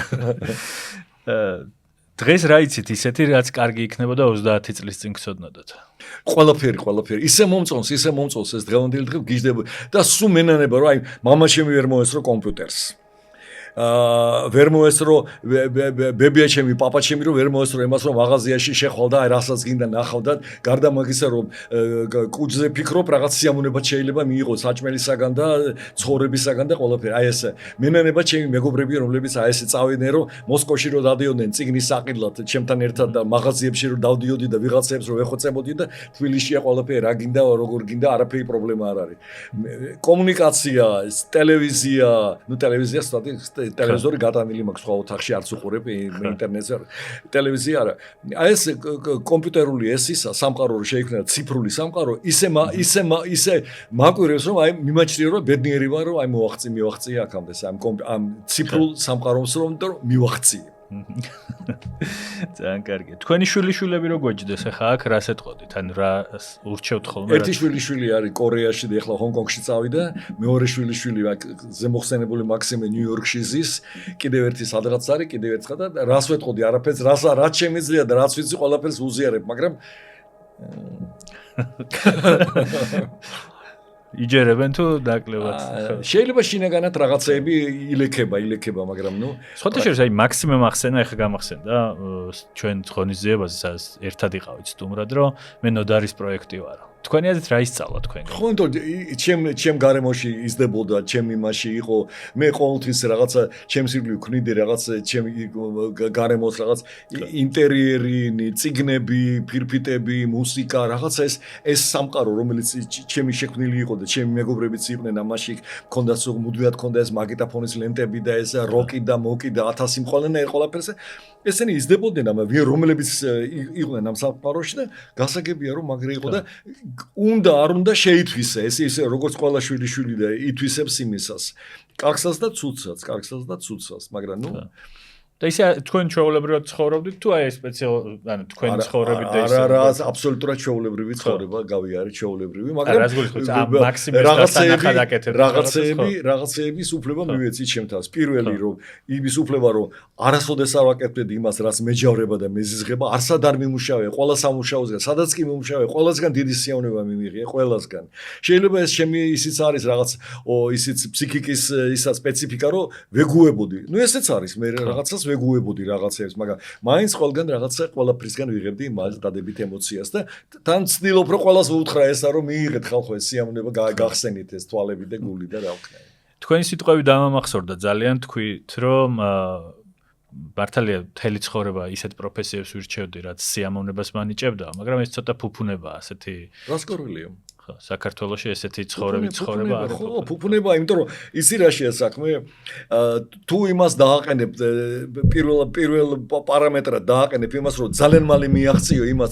დღეს რა იცით ისეთი რაც კარგი იქნება და 30 წლის წინ გცოდნოდოთ ყველაფერი ისე მომწონს ეს დღევანდელი დღე გიждდება და სულ მენანება რომ აი მამაშემი ვერ მოესწრო კომპიუტერს ვერ მოესწრო ბებია ჩემი პაპა ჩემი რომ ვერ მოესწრო იმას რომ მაღაზიაში შეხვალ და აი რასაც გინდა ნახავ და გარდა მაგისა რომ კუჯზე ფიქრობ რაღაც სიამონება შეიძლება მიიღო საჭმელისაგან და ცხოვრებისაგან და ყველაფერი აი ეს მენანება ჩემი მეგობრები რომლებიც აი ესე წავიდნენ რომ მოსკოვში რომ დადიოდნენ წიგნის საყიდლად ჩემთან ერთად და მაღაზიებში რომ დავდიოდი და ვიღაცებს რომ ეხოცებოდი და თბილისშია ყველაფერი რა გინდა როგორ გინდა არაფერი პრობლემა არ არის კომუნიკაცია ტელევიზია ნუ ტელევიზია ტელევიზორი გატანილი მაქვს სხვა ოთახში არც უყურებ ინტერნეტზე ტელევიზია არა აი ეს კომპიუტერული ეს ისა სამყარო რო შეიქმნა ციფრული სამყარო ისე მაკვირებს რომ აი მიმაჩნია რომ ბედნიერი ვარ რომ აი მივაღწია აქამდე ამ ციფრულ სამყაროს რომ მივაღწია ძალიან კარგი. თქვენი შვილიშვილები რო გვეჯდეს ახლა აქ რას ეტყოდით? ანუ რა ურჩევთ ხოლმე? ერთი შვილიშვილი არის კორეაში და ახლა ჰონკონგში წავიდა. მეორე შვილიშვილი ზემოხსენებული მაქსიმე ნიუ-იორკში ზის. კიდევ ერთი სადღაც არის, კიდევ ერთხელ და რას ვეტყოდი? არაფერს, რაც შემიძლია და რაც ვიცი, ყველაფერს უზიარებ, მაგრამ იჯერებენ თუ დაკლებად? შეიძლება შინაგანად რაღაცეები ილექება, მაგრამ ნუ სხვათა შორის აი მაქსიმუმ ახსენა ახლა გამახსენდა ჩვენ ღონისძიებაზე სადაც ერთად იყავით სტუმრად რომ მე ნოდარის პროექტი ვარო. თქვენი აზრით რა ისწავლა თქვენ? ხო, ჩემ გარემოში იზრდებოდა, ჩემ იმაში იყო, მე ყოველთვის რაღაცა ჩემს ირგვლივ ვქნიდი რაღაც ჩემ გარემოს რაღაც ინტერიერი, წიგნები, ფირფიტები, მუსიკა, რაღაცა ეს სამყარო, რომელიც ჩემი შექმნილი იყო და ჩემი მეგობრებიც იყვნენ ამაში, მქონდა მუდმივად მქონდა ეს მაგნიტოფონის ლენტები და ეს როკი და მოკი და 1000 მყოლენაირ ყველაფერზე ესენი იზრდებოდნენ ამა რომლებიც იყვნენ ამ სამყაროში და გასაგებია რომ მაგრე იყო და უნდა არ უნდა შეითვისა ეს როგორც ყველა შვილი და ითვისებს იმისას კარგსაც და ცუდსაც მაგრამ ნუ და ისე თქვენ ჩვეულებრივად ცხოვრობდით თუ აი სპეციალურად ანუ თქვენი ცხოვრებით და ისე არა აბსოლუტურად ჩვეულებრივი ცხოვრება გავიარე ჩვეულებრივი მაგრამ რაღაცეების უფლება მივეცი ჩემთავს პირველი რომ იმის უფლება რომ არასოდეს არ ვაკეთებდი იმას რაც მეჯავრება და მეზიზღება არსად არ მიმუშავე ყველა სამუშაოსგან სადაც კი მიმუშავე ყველასგან დიდი სიამოვნება მიმიღია ყველასგან შეიძლება ეს ჩემი ისიც არის რაღაც ისიც ფსიქიკის ისა სპეციფიკა რომ ვეგუებოდი ნუ ესეც არის მე რაღაცას ვეგუებოდი რაღაცებს, მაგრამ მაინც ყველგან რაღაცა ყველაფრისგან ვიღებდი მას დადებით ემოციას და თან ცდილობ რომ ყველას ვუთხრა ესა რომ მიიღეთ ხალხო ეს სიამოვნება გახსენით ეს თვალები და გული და რა ვქნა. თქვენი სიტყვები დამამახსოვრდა ძალიან თქვით რომ მართალია მთელი ცხოვრება ისეთ პროფესიებს ვირჩევდი რაც სიამოვნებას მანიჭებდა, მაგრამ ეს ცოტა ფუფუნებაა ასეთი. რას კორელია? საქართველოში ესეთი ცხოვრება არის. ხო, ფუფუნება, იმიტომ რომ იცი რა შეა საქმე, თუ იმას დააყენებ პირველ პარამეტრად დააყენებ იმას, რომ ძალიან მალე მიაღწიო იმას,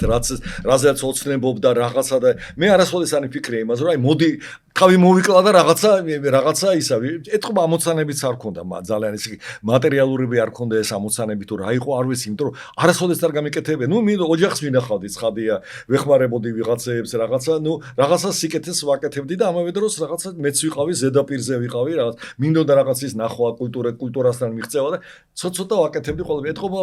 რაზეც ოცნებობდა რაღაცა და მე არასოდეს არ მიფიქრე იმას, რომ აი მოდი თავი მოვიკლა და რაღაცა ისა ეთყობა ამოცანებიც არ ქონდა ძალიან ისე მატერიალურები არ ქონდა ეს ამოცანები თუ რა იყო არ ვიცი იმიტომ რომ არასოდეს არ გამიკეთებია ნუ მე ოჯახს ვინახავდი ცხადია ვეხმარებოდი ვიღაცეებს რაღაცა ნუ რაღაცა სიკეთეს ვაკეთებდი და ამავე დროს რაღაცა მეც ვიყავი ზედაპირზე ვიყავი რაღაც მინდოდა რაღაცის ნახვა კულტურასთან მიღწევა და ცოტა ვაკეთებდი ყოველდღე ეთყობა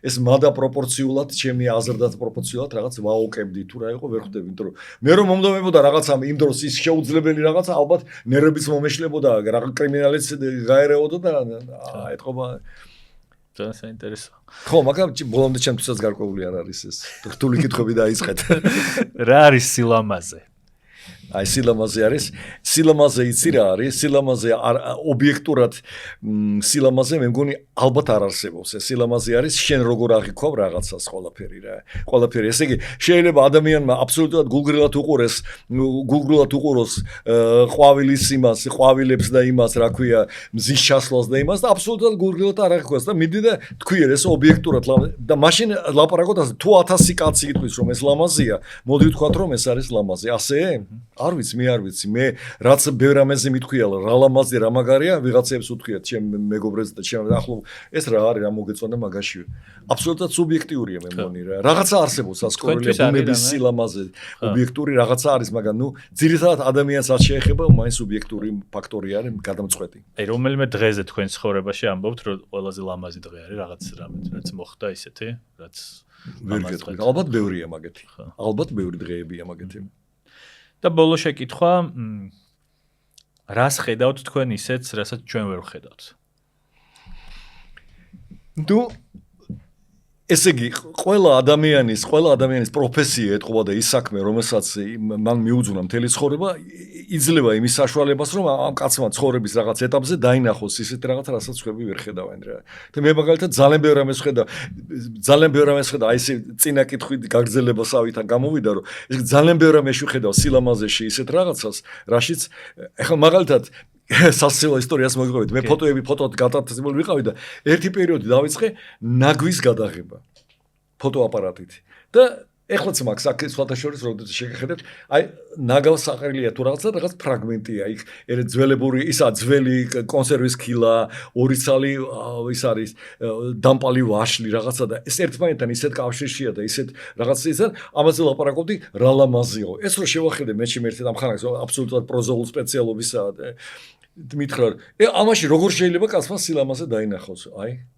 ეს მადა პროპორციულად ჩემი აზრდათ პროპორციულად რაღაც ვაოკებდი თუ რა იყო ვერ ხვდები იმიტომ რომ მე რომ მომდომებოდა რაღაცა იმ დროს ის შეუძლებელი რაღაცა ალბათ ნერვებიც მომეშლებოდა რაღაც კრიმინალიც გაერეოდა და ეთყობა ძალიან საინტერესო ხო მაგრამ ბოლომდე ჩემთვისაც გარკვეული არ არის ეს რთული კითხვები დაიწყეთ რა არის სილამაზე აი სილამაზე იცი რა არის სილამაზე ობიექტურად სილამაზე მე მგონი ალბათ არ არსებობს ეს სილამაზე არის შენ როგორ აღიქვავ რაღაცას ყველაფერი ესე იგი შეიძლება ადამიანმა აბსოლუტურად გულგრილად უყუროს ყვავილის იმას ყვავილებს და იმას რა ქვია მზის ჩასვლას და იმას და აბსოლუტურად გულგრილად არ აღიქვას და მიდი და თქვი ეს ობიექტურად და მაშინ ლაპარაკობ თუ 1000 კაცი იტყვის რომ ეს ლამაზია მოდი ვთქვათ რომ ეს არის ლამაზი ასე არ ვიცი მე რაც ბევრ ამაზე მithქვია რა ლამაზია რა მაგარია ვიღაცებს უთქვიათ ჩემ მეგობრებს და ჩემ ახლო ეს რა არის რა მოგეწონა მაგაში აბსოლუტურად სუბიექტიურია მე მგონი რა რაღაცა არსებობს ასკორელია ბუნების სილამაზე ობიექტური რაღაცა არის მაგრამ ნუ ძირითადად ადამიანს არ შეეხება მაინც სუბიექტური ფაქტორი არის გადამწყვეტი აი რომელიმე დღეზე თქვენ ცხოვრებაში ამბობთ რომ ყველაზე ლამაზი დღე არის რაღაც რაც მოხდა ისეთი რაც ვერ გეტყვი ალბათ ბევრია მაგეთი ალბათ ბევრი დღეებია მაგეთი და ბოლო შეკითხვა რას ხედავთ თქვენ ისეთს რასაც ჩვენ ვერ ვხედავთ ნუ ესე იგი ყველა ადამიანის პროფესია ეთყობა და ის საქმე რომელსაც მან მიუძღვნა მთელი ცხოვრება იძლევა იმის საშუალებას რომ ამ კაცმა ცხოვრების რაღაც ეტაპზე დაინახოს ისეთი რაღაც რასაც ხვები ვერ ხედავენ რა და მე მაგალითად ძალიან ბევრ ამას ხედავ აი ეს წინა კითხვით გაგრძელებასავითან გამოვიდა რომ ეს ძალიან ბევრ ამას ხედავ სილამაზეში ისეთ რაღაცას რაშიც ეხლა მაგალითად სასწავლო ისტორიას მოგიყვებით. მე ფოტოდ გადაწყვეტილი ვიყავი და ერთი პერიოდი დავიწყე ნაგვის გადაღება ფოტოაპარატით. და ეხლაც მაქვს აქ სხვათა შორის როდესაც შეგეხედეთ, აი ნაგავს აყრილია თუ რაღაც ფრაგმენტია, იქ ძველებური ისა ძველი კონსერვის ქილა, ორი ცალი ის არის დამპალი ვაშლი რაღაცა და ეს ერთმანეთთან ისეთ კავშირშია და ისეთ რაღაც ისეთ ამაზე ლაპარაკობდი რა ლამაზიო. ეს რო შევახედე მე შემერთეთ ამ ხანას აბსოლუტურად პროზოულ სპეციალობისა მითხრა ამაში როგორ შეიძლება კაცმა სილამაზე დაინახოს, აი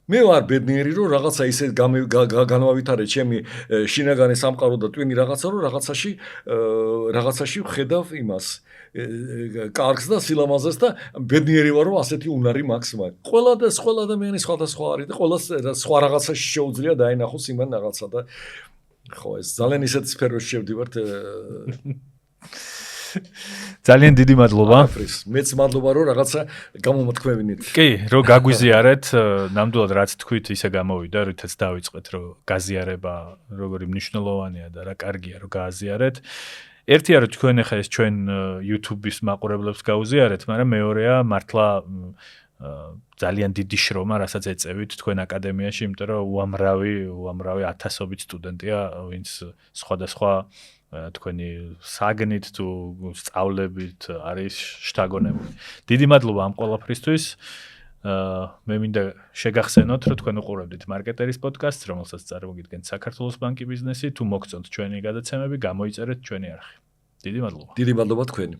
მე ვარ ბედნიერი რომ რაღაცა ისე განვავითარე ჩემი შინაგანი სამყარო და ტვინი რაღაცა რომ რაღაცაში ვხედავ იმას კარგს და სილამაზეს და ბედნიერი ვარ რომ ასეთი უნარი მაქვს მაგ. ყველა ადამიანი სხვადასხვა არის და ყველა სხვა რაღაცაში შეუძლია დაინახოს იმან რაღაცა და ხო ეს ძალიან ისეთ სფეროში შევდივართ ძალიან დიდი მადლობა. მეც მადლობა რომ რაღაცა გამომთქვევინით. კი, რომ გაგვიზიარეთ, ნამდვილად რაც თქვით, ისე გამოვიდა, რითაც დავიწყეთ, რომ გაზიარება როგორი მნიშვნელოვანია და რა კარგია რომ გააზიარეთ. ერთია რომ თქვენ ახლა ეს ჩვენ YouTube-ის მაყურებლებს გაუზიარეთ, მაგრამ მეორეა მართლა ძალიან დიდი შრომა, რასაც ეწევით თქვენ აკადემიაში, იმიტომ რომ უამრავი ათასობით სტუდენტია, ვინც სხვადასხვა თქვენი საგნით თუ სწავლებით არის შთაგონებული. დიდი მადლობა ამ ყველაფრისთვის. მე მინდა შეგახსენოთ, რომ თქვენ უყურებდით მარკეტერის პოდკასტს, რომელსაც წარმოგიდგენთ საქართველოს ბანკი ბიზნესი. თუ მოგწონთ ჩვენი გადაცემები, გამოიწერეთ ჩვენი არხი. დიდი მადლობა. დიდი მადლობა თქვენი.